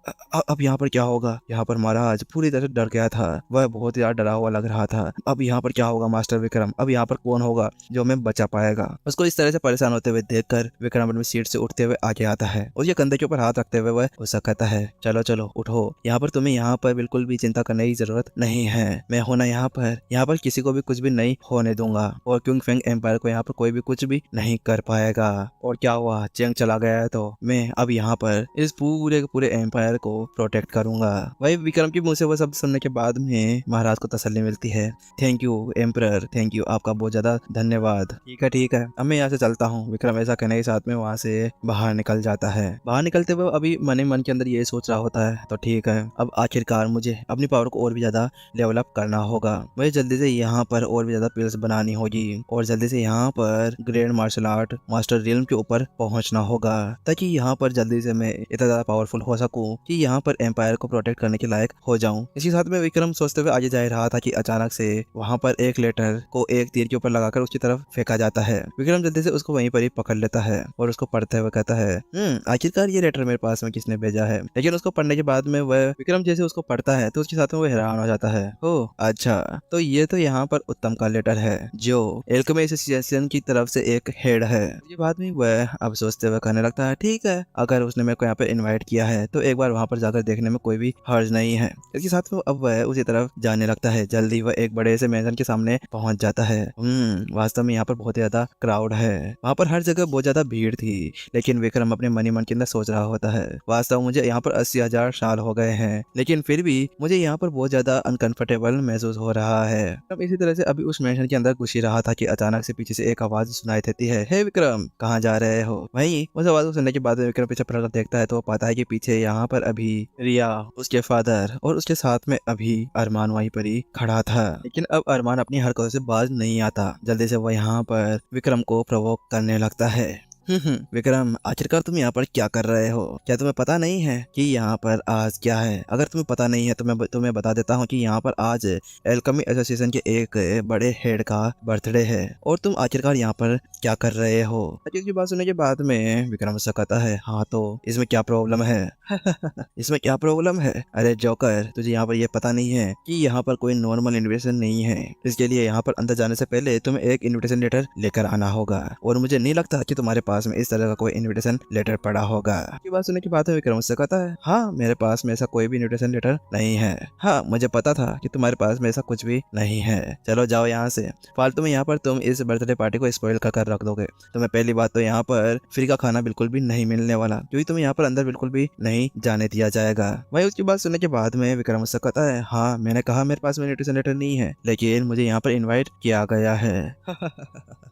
अब यहाँ पर क्या होगा? यहाँ पर महाराज पूरी तरह से डर गया था, वह बहुत ही ज्यादा डरा हुआ लग रहा था। अब यहाँ पर क्या होगा मास्टर विक्रम? अब यहाँ पर कौन होगा जो हमें बचा पाएगा? उसको इस तरह से परेशान होते हुए देखकर विक्रम अपनी सीट से उठते हुए आगे आता है और ये कंधे के ऊपर हाथ रखते हुए वह उससे कहता है, चलो चलो उठो, यहाँ पर तुम्हें यहाँ पर बिल्कुल भी चिंता करने की जरूरत नहीं है, मैं हूं ना यहाँ पर किसी को भी कुछ भी नहीं होने दूंगा और क्यूंग फेंग एम्पायर को यहाँ पर कोई भी कुछ भी नहीं कर पाएगा। और क्या हुआ, चेंग चला गया है तो मैं अब यहाँ पर इस पूरे पूरे एम्पायर को प्रोटेक्ट करूंगा। वही विक्रम की मुंह से वह सब सुनने के बाद में महाराज को तसल्ली मिलती है। Thank you emperor, thank you, आपका बहुत ज्यादा धन्यवाद। ठीक है, अब मैं यहाँ से चलता हूँ। विक्रम ऐसा कहने के साथ में वहाँ से बाहर निकल जाता है। बाहर निकलते हुए अभी मन ही मन के अंदर ये सोच रहा होता है, तो ठीक है, अब आखिरकार मुझे अपनी पावर को और भी ज्यादा डेवलप करना होगा, मुझे जल्दी से यहाँ पर और भी ज्यादा पिल्स बनानी होगी और जल्दी से यहाँ पर grand martial art master realm के ऊपर पहुंचना होगा, ताकि यहाँ पर जल्दी से मैं इतना ज्यादा पावरफुल हो सकूं कि यहाँ पर एम्पायर को प्रोटेक्ट करने के लायक हो जाऊं। इसी साथ में विक्रम सोचते हुए आगे जा रहा था कि अचानक से वहाँ पर एक लेटर को एक तीर के ऊपर लगाकर उसकी तरफ फेंका जाता है। विक्रम जल्दी से उसको वहीं पर ही पकड़ लेता है और उसको पढ़ते हुए कहता है, आखिरकार ये लेटर मेरे पास में किसने भेजा है। लेकिन उसको पढ़ने के बाद में वह विक्रम जैसे उसको पढ़ता है तो उसके साथ में वो हैरान हो जाता है। ओह अच्छा, तो ये तो यहाँ पर उत्तम का लेटर है जो एल्केमी एसोसिएशन की तरफ से एक हेड है। ये बात में वह अब सोचते हुए कहने लगता है, ठीक है, अगर उसने मेरे को यहाँ पे इनवाइट किया है तो एक बार वहाँ पर जाकर देखने में कोई भी हर्ज नहीं है। इसके साथ में अब वह उसी तरफ जाने लगता है। जल्दी वह एक बड़े से मैदान के सामने पहुंच जाता है। वास्तव में यहाँ पर बहुत ज्यादा क्राउड है, वहाँ पर हर जगह बहुत ज्यादा भीड़ थी। लेकिन विक्रम अपने मन ही मन के अंदर सोच रहा होता है, वास्तव मुझे यहाँ पर 80,000 साल हो गए हैं, लेकिन फिर भी मुझे यहाँ पर बहुत ज्यादा अनकंफर्टेबल महसूस हो रहा है। अब इसी तरह से अभी उस मैंशन के अंदर घुस ही रहा था कि अचानक से पीछे से एक आवाज सुनाई देती है, हे विक्रम, कहाँ जा रहे हो? वहीं उस आवाज को सुनने के बाद विक्रम पीछे पलट कर देखता है तो वो पाता है कि पीछे यहाँ पर अभी रिया, उसके फादर और उसके साथ में अभी अरमान वहीं पर ही खड़ा था। लेकिन अब अरमान अपनी हरकतों से बाज नहीं आता। जल्दी से वो यहाँ पर विक्रम को प्रोवोक करने लगता है। विक्रम, आखिरकार तुम यहाँ पर क्या कर रहे हो? क्या तुम्हें पता नहीं है कि यहाँ पर आज क्या है? अगर तुम्हें पता नहीं है तो मैं तुम्हें बता देता हूँ कि यहाँ पर आज एल्केमी एसोसिएशन के एक बड़े हेड का बर्थडे है और तुम आखिरकार यहाँ पर क्या कर रहे हो? की बात सुनने के बाद में विक्रम से कहता है, हाँ तो इसमें क्या प्रॉब्लम है? इसमें क्या प्रॉब्लम है? अरे जोकर, तुझे यहाँ पर ये पता नहीं है कि यहाँ पर कोई नॉर्मल इन्विटेशन नहीं है। इसके लिए यहाँ पर अंदर जाने से पहले तुम्हें एक इन्विटेशन लेटर लेकर आना होगा और मुझे नहीं लगता कि तुम्हारे पास में इस तरह का कोई इनविटेशन लेटर पड़ा होगा। की बात सुनने की बात है विक्रम से कहता है, हाँ मेरे पास में ऐसा कोई भी इनविटेशन लेटर नहीं है। हाँ मुझे पता था कि तुम्हारे पास में ऐसा कुछ भी नहीं है। चलो जाओ यहाँ से, फालतू में यहाँ पर तुम इस बर्थडे पार्टी को स्पॉइल कर रख दोगे। तुम्हें पहली बात तो यहाँ पर फ्री का खाना बिल्कुल भी नहीं मिलने वाला, क्योंकि तुम्हें यहाँ पर अंदर बिल्कुल भी नहीं जाने दिया जाएगा। वही उसकी बात सुनने के बाद में विक्रम से कहता है, हाँ मैंने कहा मेरे पास में इनविटेशन लेटर नहीं है, लेकिन मुझे यहाँ पर इन्वाइट किया गया है।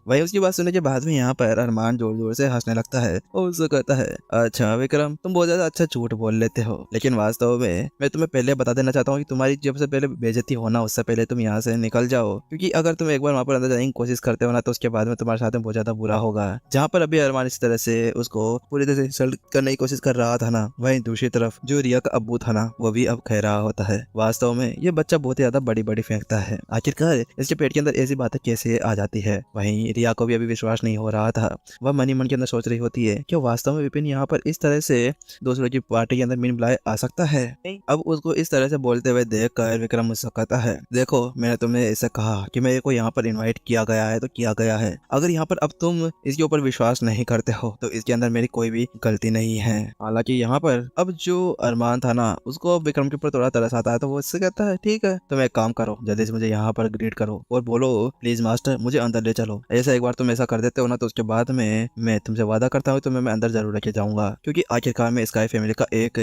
वही उसकी बात सुनने के बाद में यहाँ पर अरमान जोर जोर से हंसने लगता है और उससे कहता है, अच्छा विक्रम, तुम बहुत ज्यादा अच्छा झूठ बोल लेते हो, लेकिन वास्तव में मैं तुम्हें पहले बता देना चाहता हूँ कि तुम्हारी जब से पहले बेइज्जती होना उससे पहले तुम यहाँ से निकल जाओ, क्योंकि अगर तुम एक बार वहाँ पर अंदर जाने की कोशिश करते हो ना तो उसके बाद में तुम्हारे साथ में बहुत ज्यादा बुरा होगा। जहाँ पर अभी अरमान इस तरह से उसको पूरी तरह से इंसल्ट करने की कोशिश कर रहा था ना, वहीं दूसरी तरफ जो रिया का अब्बू था ना वो भी अब कह रहा होता है, वास्तव में ये बच्चा बहुत ही ज्यादा बड़ी बड़ी फेंकता है, आखिरकार इसके पेट के अंदर ऐसी बातें कैसे आ जाती है। वहीं रिया को भी अभी विश्वास नहीं हो रहा था। वह मन ही मन के अंदर सोच रही होती है कि वास्तव में विपिन यहाँ पर इस तरह से दूसरों की पार्टी के अंदर बिन बुलाए आ सकता है। अब उसको इस तरह से बोलते हुए देख कर विक्रम मुझसे कहता है, देखो मैंने तुम्हें ऐसा कहा कि मेरे को यहाँ पर इनवाइट किया गया है तो किया गया है। अगर यहाँ पर अब तुम इसके ऊपर विश्वास नहीं करते हो तो इसके अंदर मेरी कोई भी गलती नहीं है। हालांकि यहाँ पर अब जो अरमान था ना उसको विक्रम के ऊपर थोड़ा तरस आता है तो वो इससे कहता है, ठीक है तुम एक काम करो, जल्दी से मुझे यहाँ पर ग्रीट करो और बोलो, प्लीज मास्टर मुझे अंदर ले चलो। ऐसा वैसे एक बार तुम ऐसा कर देते हो ना तो उसके बाद में मैं तुमसे वादा करता हूँ तो मैं अंदर जरूर लेके जाऊंगा, क्योंकि आखिरकार मैं स्काई फैमिली का एक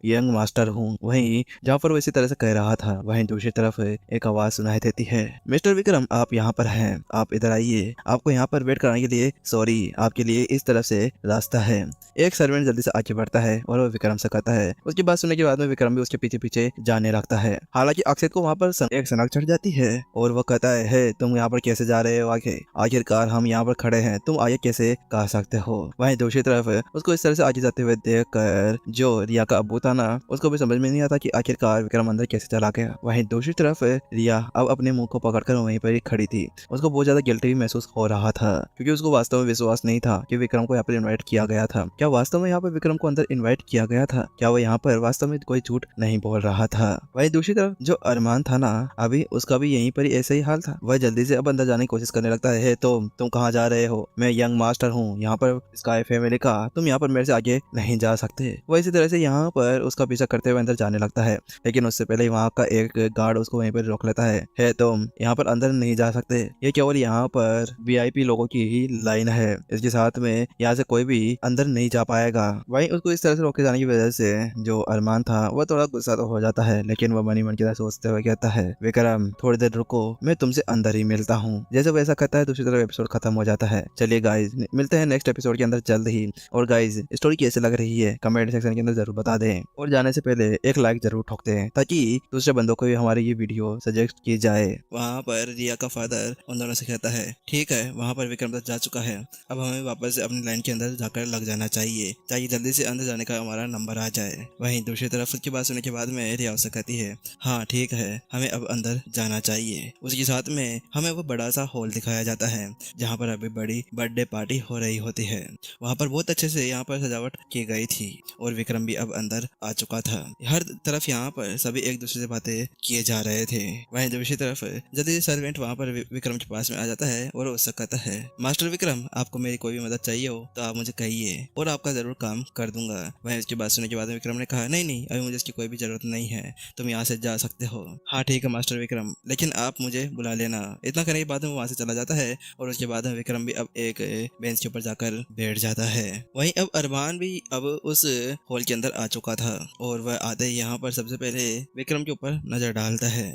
यंग मास्टर हूँ। वहीं जहाँ पर वो इसी तरह से कह रहा था, वहीं दूसरी तरफ एक आवाज सुनाई देती है, मिस्टर विक्रम आप यहाँ पर हैं, आप इधर आइए, आपको यहाँ पर वेट कराने के लिए सॉरी, आपके लिए इस तरफ से रास्ता है। एक सर्वेंट जल्दी से आगे बढ़ता है और वो विक्रम से कहता है। उसकी बात सुनने के बाद में विक्रम भी उसके पीछे पीछे जाने लगता है। हालांकि अक्षत को वहाँ पर एक सनक चढ़ जाती है और वो कहता है, "हे, तुम यहाँ पर कैसे जा रहे हो? आखिरकार हम यहाँ पर खड़े हैं, तुम आगे कैसे कह सकते हो?" वहीं दूसरी तरफ उसको इस तरह से आगे जाते हुए देखकर जो रिया का अब्बू था ना, उसको भी समझ में नहीं आता कि आखिरकार विक्रम अंदर कैसे चला गया। वहीं दूसरी तरफ रिया अब अपने मुंह को पकड़कर वहीं पर ही खड़ी थी। उसको बहुत ज्यादा गिल्टी भी महसूस हो रहा था, क्योंकि उसको वास्तव में विश्वास नहीं था कि विक्रम को यहाँ पर इन्वाइट किया गया था। क्या वास्तव में यहाँ पर विक्रम को अंदर इन्वाइट किया गया था? क्या वो यहाँ पर वास्तव में कोई झूठ नहीं बोल रहा था? वहीं दूसरी तरफ जो अरमान था ना, अभी उसका भी यहीं पर ही ऐसे ही हाल था। वह जल्दी से अब अंदर जाने की कोशिश करने लगता है। "हे, तुम कहाँ जा रहे हो? मैं यंग मास्टर हूँ यहाँ पर स्काई फैमिली का, तुम यहाँ पर मेरे से आगे नहीं जा सकते।" वह इसी तरह से यहाँ पर उसका पीछा करते हुए अंदर जाने लगता है, लेकिन उससे पहले वहाँ का एक गार्ड उसको वहीं पर रोक लेता है। "हे, तुम यहाँ पर अंदर नहीं जा सकते, ये केवल यहाँ पर VIP लोगों की ही लाइन है, इसके साथ में यहाँ से कोई भी अंदर नहीं जा पाएगा।" वहीं उसको इस तरह से रोके जाने की वजह से जो अरमान था वह थोड़ा गुस्सा तो हो जाता है, लेकिन वह मनी मन की तरह सोचते हुए कहता है, "विक्रम थोड़ी देर रुको, मैं तुमसे अंदर ही मिलता हूँ।" जैसे वैसा कहता है दूसरी तरफ एपिसोड खत्म हो जाता है। चलिए गाइज, मिलते हैं नेक्स्ट एपिसोड के अंदर जल्द ही। और गाइज, स्टोरी कैसे लग रही है कमेंट सेक्शन के अंदर जरूर बता दें, और जाने से पहले एक लाइक जरूर ठोक दें ताकि दूसरे बंदों को भी हमारी ये वीडियो सजेस्ट की जाए। वहाँ पर रिया का फादर उन दोनों से कहता है, "ठीक है, वहाँ पर विक्रम दत्त जा चुका है, अब हमें वापस अपनी लाइन के अंदर जाकर लग जाना चाहिए ताकि जल्दी से अंदर जाने का हमारा नंबर आ जाए।" वहीं दूसरी तरफ उसकी बात सुनने के बाद में रिया उससे कहती है, "हाँ ठीक है, हमें अब अंदर जाना चाहिए।" उसके साथ में हमें वो बड़ा सा हॉल दिखाया जाता है जहाँ पर अभी बड़ी बर्थडे पार्टी हो रही होती है। वहाँ पर बहुत अच्छे से यहाँ पर सजावट की गई थी और विक्रम भी अब अंदर आ चुका था। हर तरफ यहाँ पर सभी एक दूसरे से बातें किए जा रहे थे। वहीं दूसरी तरफ जल्दी से सर्वेंट वहाँ पर विक्रम के पास में आ जाता है और उससे कहता है, "मास्टर विक्रम, आपको मेरी कोई भी मदद चाहिए हो तो आप मुझे कहिए और आपका जरूर काम कर दूंगा।" वहीं उसकी बात सुनने के बाद विक्रम ने कहा, "नहीं नहीं, अभी मुझे इसकी कोई भी जरूरत नहीं है, तुम यहाँ से जा सकते हो।" "हाँ ठीक है मास्टर विक्रम, लेकिन आप मुझे बुला लेना।" इतना करने के बाद में वो वहाँ से चला जाता है और उसके बाद में विक्रम भी अब एक बेंच के ऊपर जाकर बैठ जाता है। वहीं अब अरमान भी अब उस हॉल के अंदर आ चुका था और वह आते ही यहाँ पर सबसे पहले विक्रम के ऊपर नजर डालता है।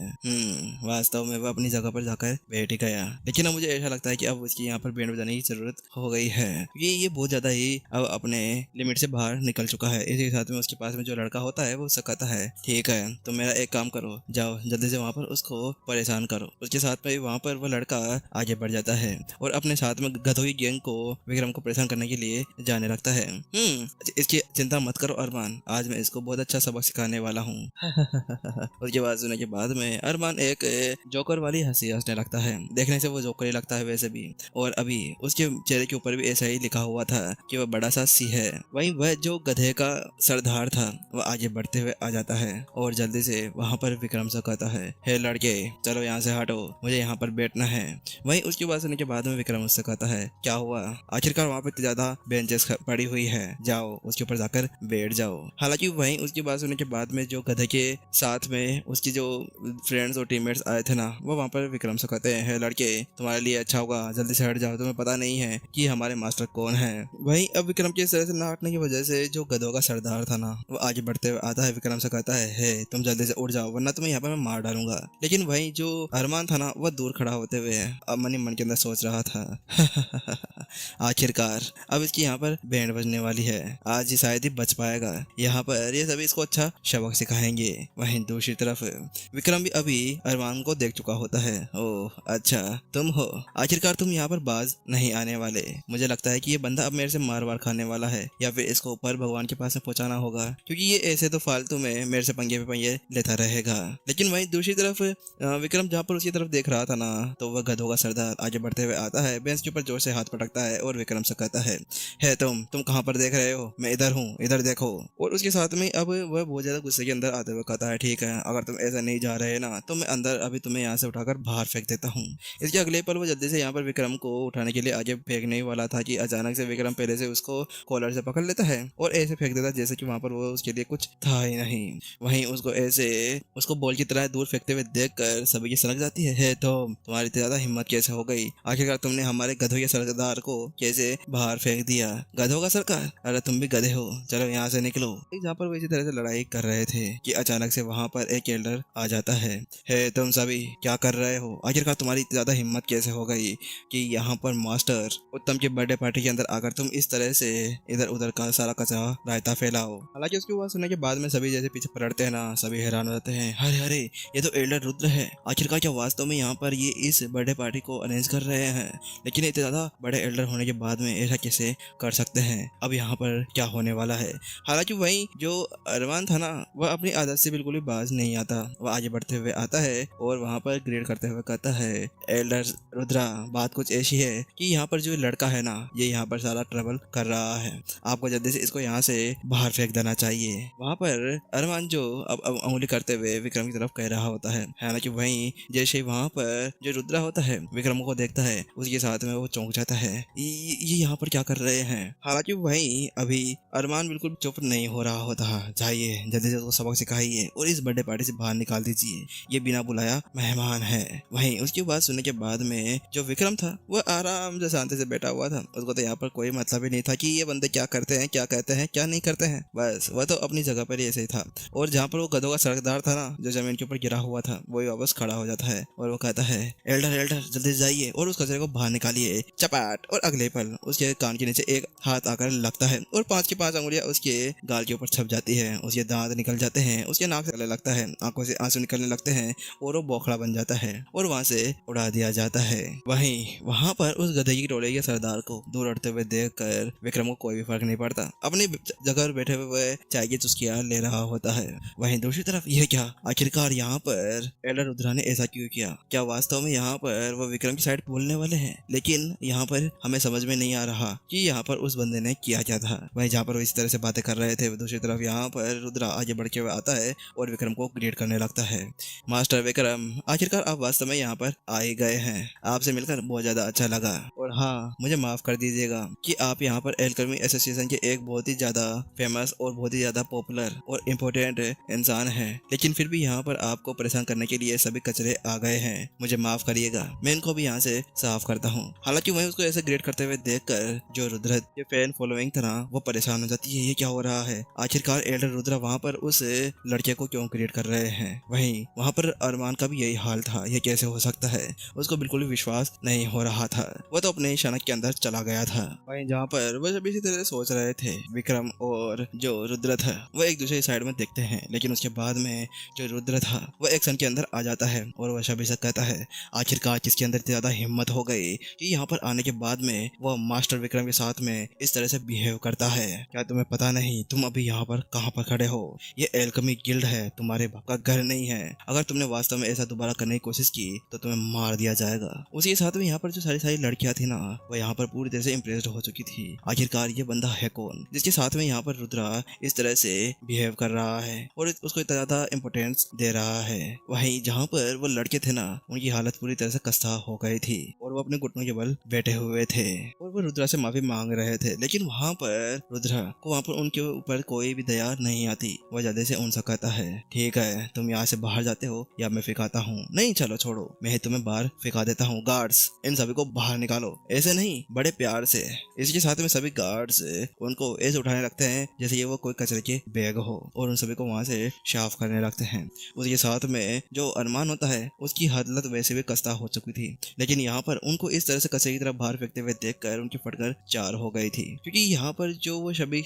वास्तव में वह अपनी जगह पर जाकर बैठ गया, लेकिन अब मुझे ऐसा लगता है कि अब उसकी यहाँ पर बैंड बजाने की जरूरत हो गई है, क्योंकि ये बहुत ज्यादा ही अब अपने लिमिट से बाहर निकल चुका है। इसी के साथ में उसके पास में जो लड़का होता है वो उससे कहता है, "ठीक है, तो मेरा एक काम करो, जाओ जल्दी से वहाँ पर उसको परेशान करो।" उसके साथ में वहाँ पर वह लड़का आगे बढ़ जाता है और अपने साथ में गधों की गैंग को विक्रम को परेशान करने के लिए जाने लगता है। इसकी चिंता मत करो अरमान, आज मैं इसको बहुत अच्छा सबक सिखाने वाला हूँ। उसके बाद सुनने के बाद में अरमान एक जोकर वाली हंसी हंसने लगता है। देखने से वो जोकर ही लगता है वैसे भी, और अभी उसके चेहरे के ऊपर भी ऐसा ही लिखा हुआ था कि वह बड़ा सा सी है। वहीं वह जो गधे का सरदार था वह आगे बढ़ते हुए आ जाता है और जल्दी से वहाँ पर विक्रम से कहता है, "हे लड़के, चलो यहाँ से हटो, मुझे यहाँ पर बैठना है।" वहीं उसकी बात सुनने के बाद में विक्रम उससे कहता है, "क्या हुआ? आखिरकार वहाँ पे इतनी ज्यादा बेंचेस पड़ी हुई है, जाओ उसके ऊपर जाकर बैठ जाओ।" हालांकि वहीं उसकी बात सुनने के बाद में जो गधे के साथ में उसकी जो फ्रेंड्स और टीममेट्स आए थे ना, वो वहाँ पर विक्रम से कहते हैं, "हे लड़के, तुम्हारे लिए अच्छा होगा जल्दी से हट जाओ, तुम्हें पता नहीं है कि हमारे मास्टर कौन है।" वहीं अब विक्रम के इस तरह से ना हटने की वजह से जो गधों का सरदार था ना, वो आगे बढ़ते हुए आता है, विक्रम से कहता है, "हे तुम जल्दी से उठ जाओ वरना तुम्हें यहाँ पर मैं मार डालूंगा।" लेकिन वहीं जो अरमान था ना, वह दूर खड़ा होते हुए अब मन ही मन के अंदर सोच रहा था, आखिरकार अब इसकी यहाँ पर बैंड बजने वाली है, आज ही शायद ही बच पाएगा, यहाँ पर ये सभी इसको अच्छा सबक सिखाएंगे। वहीं दूसरी तरफ विक्रम भी अभी अरमान को देख चुका होता है। "ओह अच्छा, तुम हो, आखिरकार तुम यहाँ पर बाज नहीं आने वाले। मुझे लगता है कि ये बंदा अब मेरे से मार वार खाने वाला है, या फिर इसको ऊपर भगवान के पास में पहुंचाना होगा, क्योंकि ये ऐसे तो फालतू में मेरे से पंगे पे पंगे लेता रहेगा।" लेकिन वहीं दूसरी तरफ विक्रम जहाँ पर उसकी तरफ देख रहा था ना, तो वह गधों का सरदार आगे बढ़ते हुए आता है, बेंच के ऊपर जोर से हाथ पटकता है और विक्रम से कहता है, "है तुम कहाँ पर देख रहे हो? मैं इधर हूँ, इधर देखो।" और उसके साथ में अब वह बहुत ज्यादा गुस्से के अंदर आते हुए कहता है, "ठीक है, अगर तुम ऐसा नहीं जा रहे ना तो मैं अंदर अभी तुम्हें यहाँ से उठाकर बाहर फेंक देता हूँ।" इसके अगले पल वो जल्दी से यहाँ पर विक्रम को उठाने के लिए आगे फेंकने ही वाला था कि अचानक से विक्रम पहले से उसको कॉलर से पकड़ लेता है और ऐसे फेंक देता जैसे कि वहाँ पर वो उसके लिए कुछ था ही नहीं। वहीं उसको ऐसे उसको बॉल की तरह दूर फेंकते हुए देखकर सभी की सनक जाती है, "है तो तुम्हारी इतनी ज्यादा हिम्मत कैसे हो गई? आखिरकार तुमने हमारे गधों के सरदार को कैसे बाहर फेंक दिया? गधों का सरकार? अरे तुम भी गधे हो, चलो यहाँ से निकलो। जहाँ पर वो इसी तरह से लड़ाई कर रहे थे कि अचानक से वहाँ पर एक एल्डर आ जाता है। हे तुम सभी क्या कर रहे हो? आखिरकार तुम्हारी इतनी ज्यादा हिम्मत कैसे हो गई कि यहाँ पर मास्टर उत्तम की बर्थडे पार्टी के अंदर आकर तुम इस तरह से इधर उधर का सारा कचरा रायता फैलाओ? हालांकि उसकी बात सुनने के बाद में सभी जैसे पीछे पलटते हैं ना, सभी हैरान हो जाते हैं। अरे अरे ये तो एल्डर रुद्र है। आखिरकार क्या वास्तव में यहाँ पर ये इस बर्थडे पार्टी को अरेंज कर रहे हैं? लेकिन इतने ज्यादा बड़े एल्डर होने के बाद में ऐसा कैसे कर सकते हैं? अब यहाँ पर क्या होने वाला है? हालांकि वही जो अरमान था ना, वह अपनी आदत से बिल्कुल भी बाज नहीं आता। वह आगे बढ़ते हुए आता है और वहाँ पर ग्रेड करते हुए कहता है, एल्डर रुद्रा, बात कुछ ऐसी है कि यहाँ पर जो लड़का है ना, ये यहाँ पर सारा ट्रबल कर रहा है। आपको जल्दी से इसको यहाँ से बाहर फेंक देना चाहिए। वहाँ पर अरमान जो अब उंगली करते हुए विक्रम की तरफ कह रहा होता है। हालांकि वहीं जैसे वहाँ पर जो रुद्रा होता है विक्रम को देखता है, उसके साथ में वो चौंक जाता है। ये यहाँ पर क्या कर रहे हैं? हालांकि वहीं अभी अरमान बिल्कुल चुप नहीं हो रहा होता। जाइए जल्दी से उसको सबक सिखाइए और इस बर्थडे पार्टी से बाहर निकाल दीजिए, ये बिना बुलाया मेहमान है। वहीं उसकी बात सुनने के बाद में जो विक्रम था वह आराम से शांति से बैठा हुआ था। उसको तो यहाँ पर कोई मतलब ही नहीं था कि ये बंदे क्या करते हैं, क्या कहते हैं, क्या नहीं करते हैं। बस वह तो अपनी जगह पर ही ऐसे ही था। और जहाँ पर वो गधों का सरदार था ना, जो जमीन के ऊपर गिरा हुआ था, वही वापस खड़ा हो जाता है और वो कहता है, एल्डर एल्डर जल्दी से जाइए और उस कचरे को बाहर निकालिए। चपाट। और अगले पल उसके कान के नीचे एक हाथ आकर लगता है और 5 की 5 अंगुलियां उसके गाल के ऊपर छप जाती है। उसके दांत निकल जाते हैं, उसके नाक से गले लगता है, आंखों से आंसू निकलने लगते हैं और वो बोखड़ा बन जाता है और वहां से उड़ा दिया जाता है। वहीं वहां पर उस गधे की टोले के सरदार को दूर उड़ते हुए देखकर विक्रम को कोई भी फर्क नहीं पड़ता। अपनी जगह पर बैठे हुए चाय की चुस्कियां ले रहा होता है। वहीं दूसरी तरफ यह क्या, आखिरकार यहाँ पर एल्डर रुद्रा ने ऐसा क्यों किया? क्या वास्तव में यहाँ पर वो विक्रम की साइड बोलने वाले हैं? लेकिन यहाँ पर हमें समझ में नहीं आ रहा कि यहाँ पर उस बंदे ने किया क्या था। वहीं जहाँ पर वो इस तरह से बातें कर रहे थे, दूसरी तरफ यहाँ पर रुद्रा आगे बढ़ के आता है और विक्रम को ग्रेड करने लगता है। मास्टर विक्रम, आखिरकार आप वास्तव में यहाँ पर आ ही गए हैं। आपसे मिलकर बहुत ज्यादा अच्छा लगा और हाँ, मुझे माफ कर दीजिएगा कि आप यहाँ पर एल्केमी एसोसिएशन के एक बहुत ही ज्यादा फेमस और बहुत ही ज्यादा पॉपुलर और इम्पोर्टेंट इंसान है, लेकिन फिर भी यहाँ पर आपको परेशान करने के लिए सभी कचरे आ गए हैं। मुझे माफ करिएगा, मैं इनको भी यहाँ से साफ करता हूँ। हालांकि वहीं उसको ऐसे ग्रेड करते हुए देखकर जो रुद्र के फैन फॉलोइंग था ना, वो परेशान हो जाती है। ये क्या हो रहा है? आखिरकार एल्डर रुद्रा वहाँ पर उस लड़के को क्यों ग्रेड कर रहे हैं? वहीं वहाँ पर अरमान का भी यही हाल था। ये कैसे हो सकता है? उसको बिल्कुल भी विश्वास नहीं हो रहा था। वो तो अपने शनक के अंदर चला गया था। वहीं जहाँ पर वो सभी इसी तरह सोच रहे थे, विक्रम और जो रुद्र था वो एक दूसरे साइड में देखते हैं। लेकिन उसके बाद में जो रुद्र था वो एक्शन के अंदर आ जाता है और वह सभी से कहता है, आखिरकार किसके अंदर ज्यादा हिम्मत हो गई कि यहाँ पर आने के बाद में वह मास्टर विक्रम के साथ में इस तरह से बिहेव करता है? क्या तुम्हें पता नहीं तुम अभी यहाँ पर कहाँ पर खड़े हो? ये एल्केमी गिल्ड है, तुम्हारे बाप का घर नहीं है। अगर तुमने वास्तव में ऐसा दोबारा करने की कोशिश की तो तुम्हें मार दिया जाएगा। उसी के साथ में यहाँ पर जो सारी लड़कियां थी ना, वो यहाँ पर पूरी तरह से इम्प्रेस्ड हो चुकी थी। आखिरकार ये बंदा है कौन जिसके साथ में यहाँ पर रुद्रा इस तरह से बिहेव कर रहा है और उसको इतना ज्यादा इम्पोर्टेंस दे रहा है। वहीं जहाँ पर वो लड़के थे ना, उनकी हालत पूरी तरह से खस्ता हो गई थी और वो अपने घुटनों के बल बैठे हुए थे और वो रुद्रा से माफी मांग रहे थे। लेकिन वहाँ पर रुद्रा को वहाँ पर उनके ऊपर कोई भी दया नहीं आती। वो जल्दी से उनसे कहता है, ठीक है तुम यहाँ से बाहर जाते हो या मैं फिकाता हूँ? नहीं चलो छोड़ो, मैं ही तुम्हें बाहर फिका देता हूँ। गार्ड्स, इन सभी को बाहर निकालो। ऐसे नहीं, बड़े प्यार से। इसके साथ में सभी गार्ड्स उनको ऐसे उठाने लगते हैं जैसे ये वो कोई कचरे के बैग हो और उन सभी को वहाँ से साफ करने लगते हैं। उसके साथ में जो अरमान होता है उसकी हालत वैसे भी खस्ता हो चुकी थी, लेकिन यहाँ पर उनको इस तरह से कचरे की तरफ बाहर फेंकते हुए देखकर उनकी फटकर 4 हो गई थी। क्योंकि यहाँ पर जो वो सभी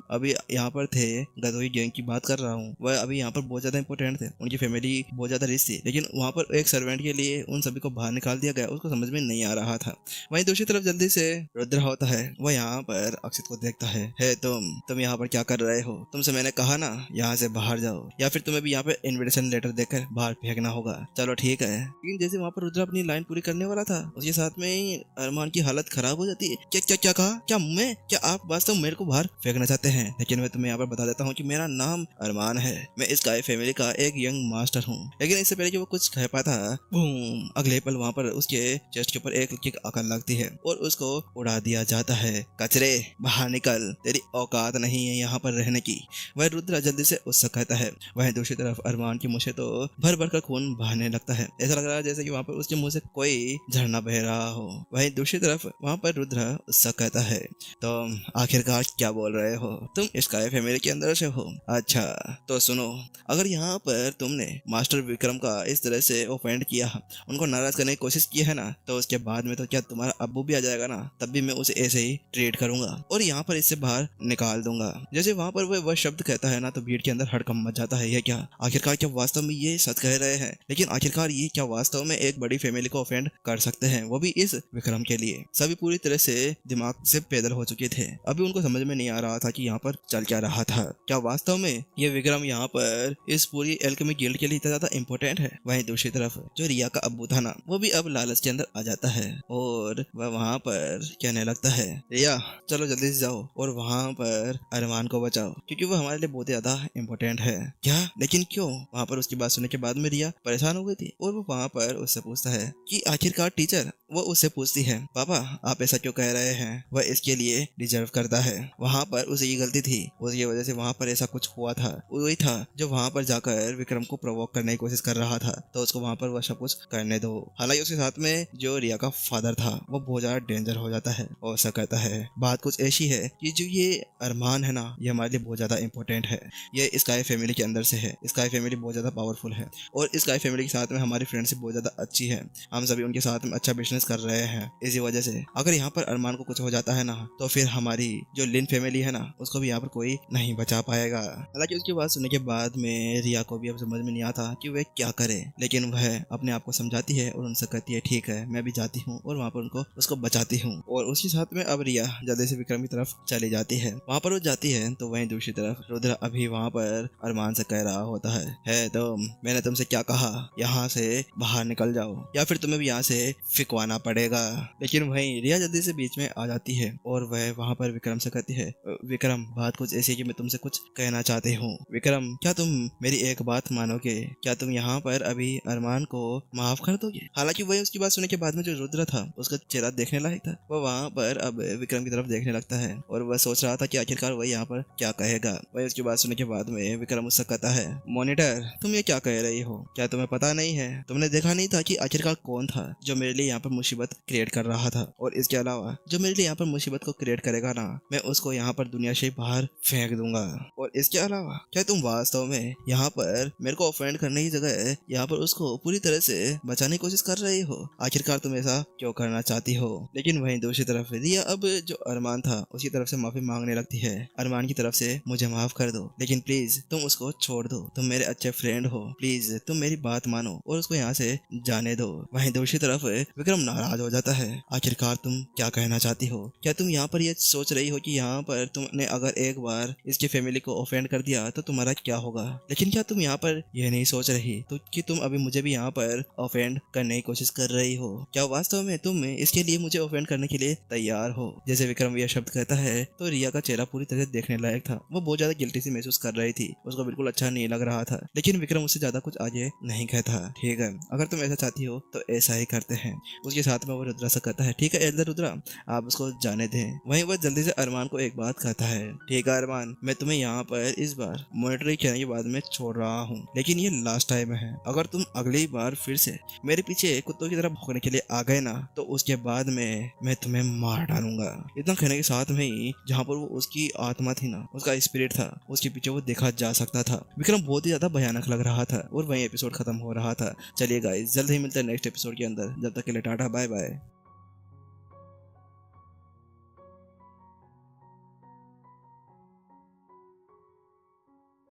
अभी यहाँ पर थे, गधोई गैंग की बात कर रहा हूँ, वह अभी यहाँ पर बहुत ज्यादा इंपॉर्टेंट थे। उनकी फैमिली बहुत ज्यादा रिच थी, लेकिन वहाँ पर एक सर्वेंट के लिए उन सभी को बाहर निकाल दिया गया। उसको समझ में नहीं आ रहा था। वहीं दूसरी तरफ जल्दी से रुद्र होता है, वह यहाँ पर अक्षित को देखता है। हे तुम यहाँ पर क्या कर रहे हो? तुमसे मैंने कहा ना यहाँ से बाहर जाओ या फिर तुम्हें भी यहाँ पे इनविटेशन लेटर देकर बाहर फेंकना होगा। चलो ठीक है। लेकिन जैसे वहाँ पर रुद्र अपनी लाइन पूरी करने वाला था, उसके साथ में अरमान की हालत खराब हो जाती है। क्या क्या क्या कहा? क्या मैं? क्या आप वास्तव मेरे को बाहर फेंकना चाहते हैं? लेकिन मैं तुम्हें यहाँ पर बता देता हूँ कि मेरा नाम अरमान है। मैं इस गाय फैमिली का एक यंग मास्टर हूँ। लेकिन इससे पहले कि वो कुछ कह पाता, बूम, अगले पल वहाँ पर उसके चेस्ट के ऊपर एक किक आकर लगती है और उसको उड़ा दिया जाता है। कचरे, बाहर निकल, तेरी औकात नहीं है यहाँ पर रहने की। वह रुद्र जल्दी से उससे कहता है। वह दूसरी तरफ अरमान की मुँह से तो भर भर कर खून बहने लगता है। ऐसा लग रहा है जैसे कि वहाँ पर उसके मुंह से कोई झरना बह रहा हो। वहीं दूसरी तरफ वहाँ पर रुद्र उससे कहता है, तो आखिरकार क्या बोल रहे हो, तुम स्काई फैमिली के अंदर से हो? अच्छा तो सुनो, अगर यहाँ पर तुमने मास्टर विक्रम का इस तरह से ऑफेंड किया, उनको नाराज करने की कोशिश की है ना, तो उसके बाद में तो क्या तुम्हारा अब्बू भी आ जाएगा ना, तब भी मैं उसे ऐसे ही ट्रीट करूंगा और यहाँ पर इससे बाहर निकाल दूंगा। जैसे वहाँ पर वह शब्द कहता है ना, तो भीड़ के अंदर हड़कंप मच जाता है। ये क्या, आखिरकार क्या वास्तव में ये सच कह रहे हैं? लेकिन आखिरकार ये क्या वास्तव में एक बड़ी फैमिली को ऑफेंड कर सकते हैं, वो भी इस विक्रम के लिए? सभी पूरी तरह से दिमाग से पैदल हो चुके थे। अभी उनको समझ में नहीं आ रहा था कि यहाँ पर चल क्या रहा था। क्या वास्तव में ये विक्रम यहाँ पर इस पूरी एल्केमी गिल्ड के लिए इतना ज्यादा इम्पोर्टेंट है? वहीं दूसरी तरफ जो रिया का अब्बू था ना, वो भी अब लालच के अंदर आ जाता है और वह वहाँ पर कहने लगता है, रिया चलो जल्दी से जाओ और वहाँ पर अरमान को बचाओ, क्योंकि वो हमारे लिए बहुत ज्यादा इम्पोर्टेंट है। क्या? लेकिन क्यों? वहाँ पर उसकी बात सुनने के बाद में रिया परेशान हो गई थी और वो वहाँ पर उससे पूछता है कि आखिरकार टीचर, वो उससे पूछती है, पापा आप ऐसा क्यों कह रहे हैं, वह इसके लिए डिजर्व करता है। वहाँ पर उसे ये गलती थी, उसकी वजह से वहाँ पर ऐसा कुछ हुआ था। वही था जो वहाँ पर जाकर विक्रम को प्रोवोक करने की कोशिश कर रहा था, तो उसको वहाँ पर वह सब कुछ करने दो। हालांकि उसके साथ में जो रिया का फादर था वो बहुत ज्यादा डेंजर हो जाता है और ऐसा कहता है, बात कुछ ऐसी है कि जो ये अरमान है ना, ये हमारे लिए बहुत ज्यादा इंपॉर्टेंट है। ये स्काई फैमिली के अंदर से है। स्काई फैमिली बहुत ज्यादा पावरफुल है और स्काई फैमिली के साथ में हमारी फ्रेंडशिप बहुत ज्यादा अच्छी है। हम सभी उनके साथ में अच्छा बिजनेस कर रहे हैं। इसी वजह से अगर यहाँ पर अरमान को कुछ हो जाता है ना, तो फिर हमारी जो लिन फैमिली है ना, उसको भी यहाँ पर कोई नहीं बचा पाएगा। हालांकि उसकी बात सुनने के बाद में रिया को भी अब समझ में नहीं आता कि वह क्या करे, लेकिन वह अपने आप को समझाती है और उनसे कहती है, ठीक है मैं भी जाती हूँ और वहाँ पर उसको बचाती हूँ। और उसके साथ में अब रिया जल्दी से विक्रम की तरफ चली जाती है। वहाँ पर वो जाती है तो वहीं दूसरी तरफ रुद्र अभी वहाँ पर अरमान से कह रहा होता है तो मैंने तुमसे क्या कहा, यहाँ से बाहर निकल जाओ या फिर तुम्हें भी यहाँ से फिकवाना पड़ेगा। लेकिन वहीं रिया जल्दी से बीच में आ जाती है और वह वहाँ पर विक्रम से कहती है, विक्रम बात कुछ ऐसी कि मैं तुमसे कुछ कहना चाहती हूँ। विक्रम क्या तुम मेरी एक बात मानोगे? क्या तुम यहाँ पर अभी अरमान को माफ कर दोगे? हालांकि वह उसकी बात सुनने के बाद में जो रुद्र था उसका चेहरा देखने लायक था। वह वहाँ पर अब विक्रम की तरफ देखने लगता है और वह सोच रहा था कि आखिरकार वह यहाँ पर क्या कहेगा। वह उसकी बात सुनने के बाद में विक्रम उससे कहता है, मॉनिटर तुम ये क्या कह रही हो? क्या तुम्हें पता नहीं है? तुमने देखा नहीं था कि आखिरकार कौन था जो मेरे लिए यहाँ पर मुसीबत क्रिएट कर रहा था? और इसके अलावा जो मेरे लिए यहाँ पर मुसीबत को क्रिएट करेगा ना, मैं उसको यहाँ पर दुनिया से बाहर फेंक दूंगा। और इसके अलावा क्या तुम वास्तव में यहाँ पर मेरे को ऑफेंड करने की जगह यहाँ पर उसको पूरी तरह से बचाने की कोशिश कर रही हो? आखिरकार तुम ऐसा क्यों करना चाहती हो? लेकिन वहीं दूसरी तरफ रिया अब जो अरमान था उसकी तरफ से माफी मांगने लगती है। अरमान की तरफ से मुझे माफ कर दो, लेकिन प्लीज तुम उसको छोड़ दो, तुम मेरे अच्छे फ्रेंड हो, प्लीज तुम मेरी बात मानो और उसको यहाँ से जाने दो। वहीं दूसरी तरफ विक्रम नाराज हो जाता है। आखिरकार तुम क्या कहना चाहती हो? क्या तुम यहाँ पर ये सोच रही हो कि यहाँ पर तुमने अगर एक बार इसकी फैमिली को ऑफेंड कर दिया तो तुम्हारा क्या होगा? लेकिन क्या तुम यहाँ पर यह नहीं सोच रही तो कि तुम अभी मुझे भी यहाँ पर ऑफेंड करने की कोशिश कर रही हो? क्या वास्तव में तुम इसके लिए मुझे ऑफेंड करने के लिए तैयार हो? जैसे विक्रम यह शब्द कहता है तो रिया का चेहरा पूरी तरह से देखने लायक था। वो बहुत ज्यादा गिल्टी सी महसूस कर रही थी, उसको बिल्कुल अच्छा नहीं लग रहा था। लेकिन विक्रम उससे ज्यादा कुछ आगे नहीं कहता। ठीक है, अगर तुम ऐसा चाहती हो तो ऐसा ही करते हैं। उसके साथ में वो रुद्रा से कहता है, ठीक है एल्डर रुद्रा, आप उसको जाने दें। वहीं वह जल्दी से अरमान को एक बात कहता है, ठीक है अरमान, मैं तुम्हें यहाँ पर इस बार मॉनिटरिंग करने के बाद में छोड़ रहा हूँ, लेकिन ये लास्ट टाइम है। अगर तुम अगली बार फिर से मेरे पीछे कुत्तों की तरह भौंकने के लिए आ गए ना, तो उसके बाद में मैं तुम्हें मार डालूंगा। इतना कहने के साथ में ही जहाँ पर वो उसकी आत्मा थी ना, उसका स्पिरिट था, उसके पीछे वो देखा जा सकता था। विक्रम बहुत ही ज्यादा भयानक लग रहा था और वहीं एपिसोड खत्म हो रहा था। चलिए गाइस, जल्द ही मिलते हैं नेक्स्ट एपिसोड के अंदर। जब तक के लिए टाटा बाय बाय।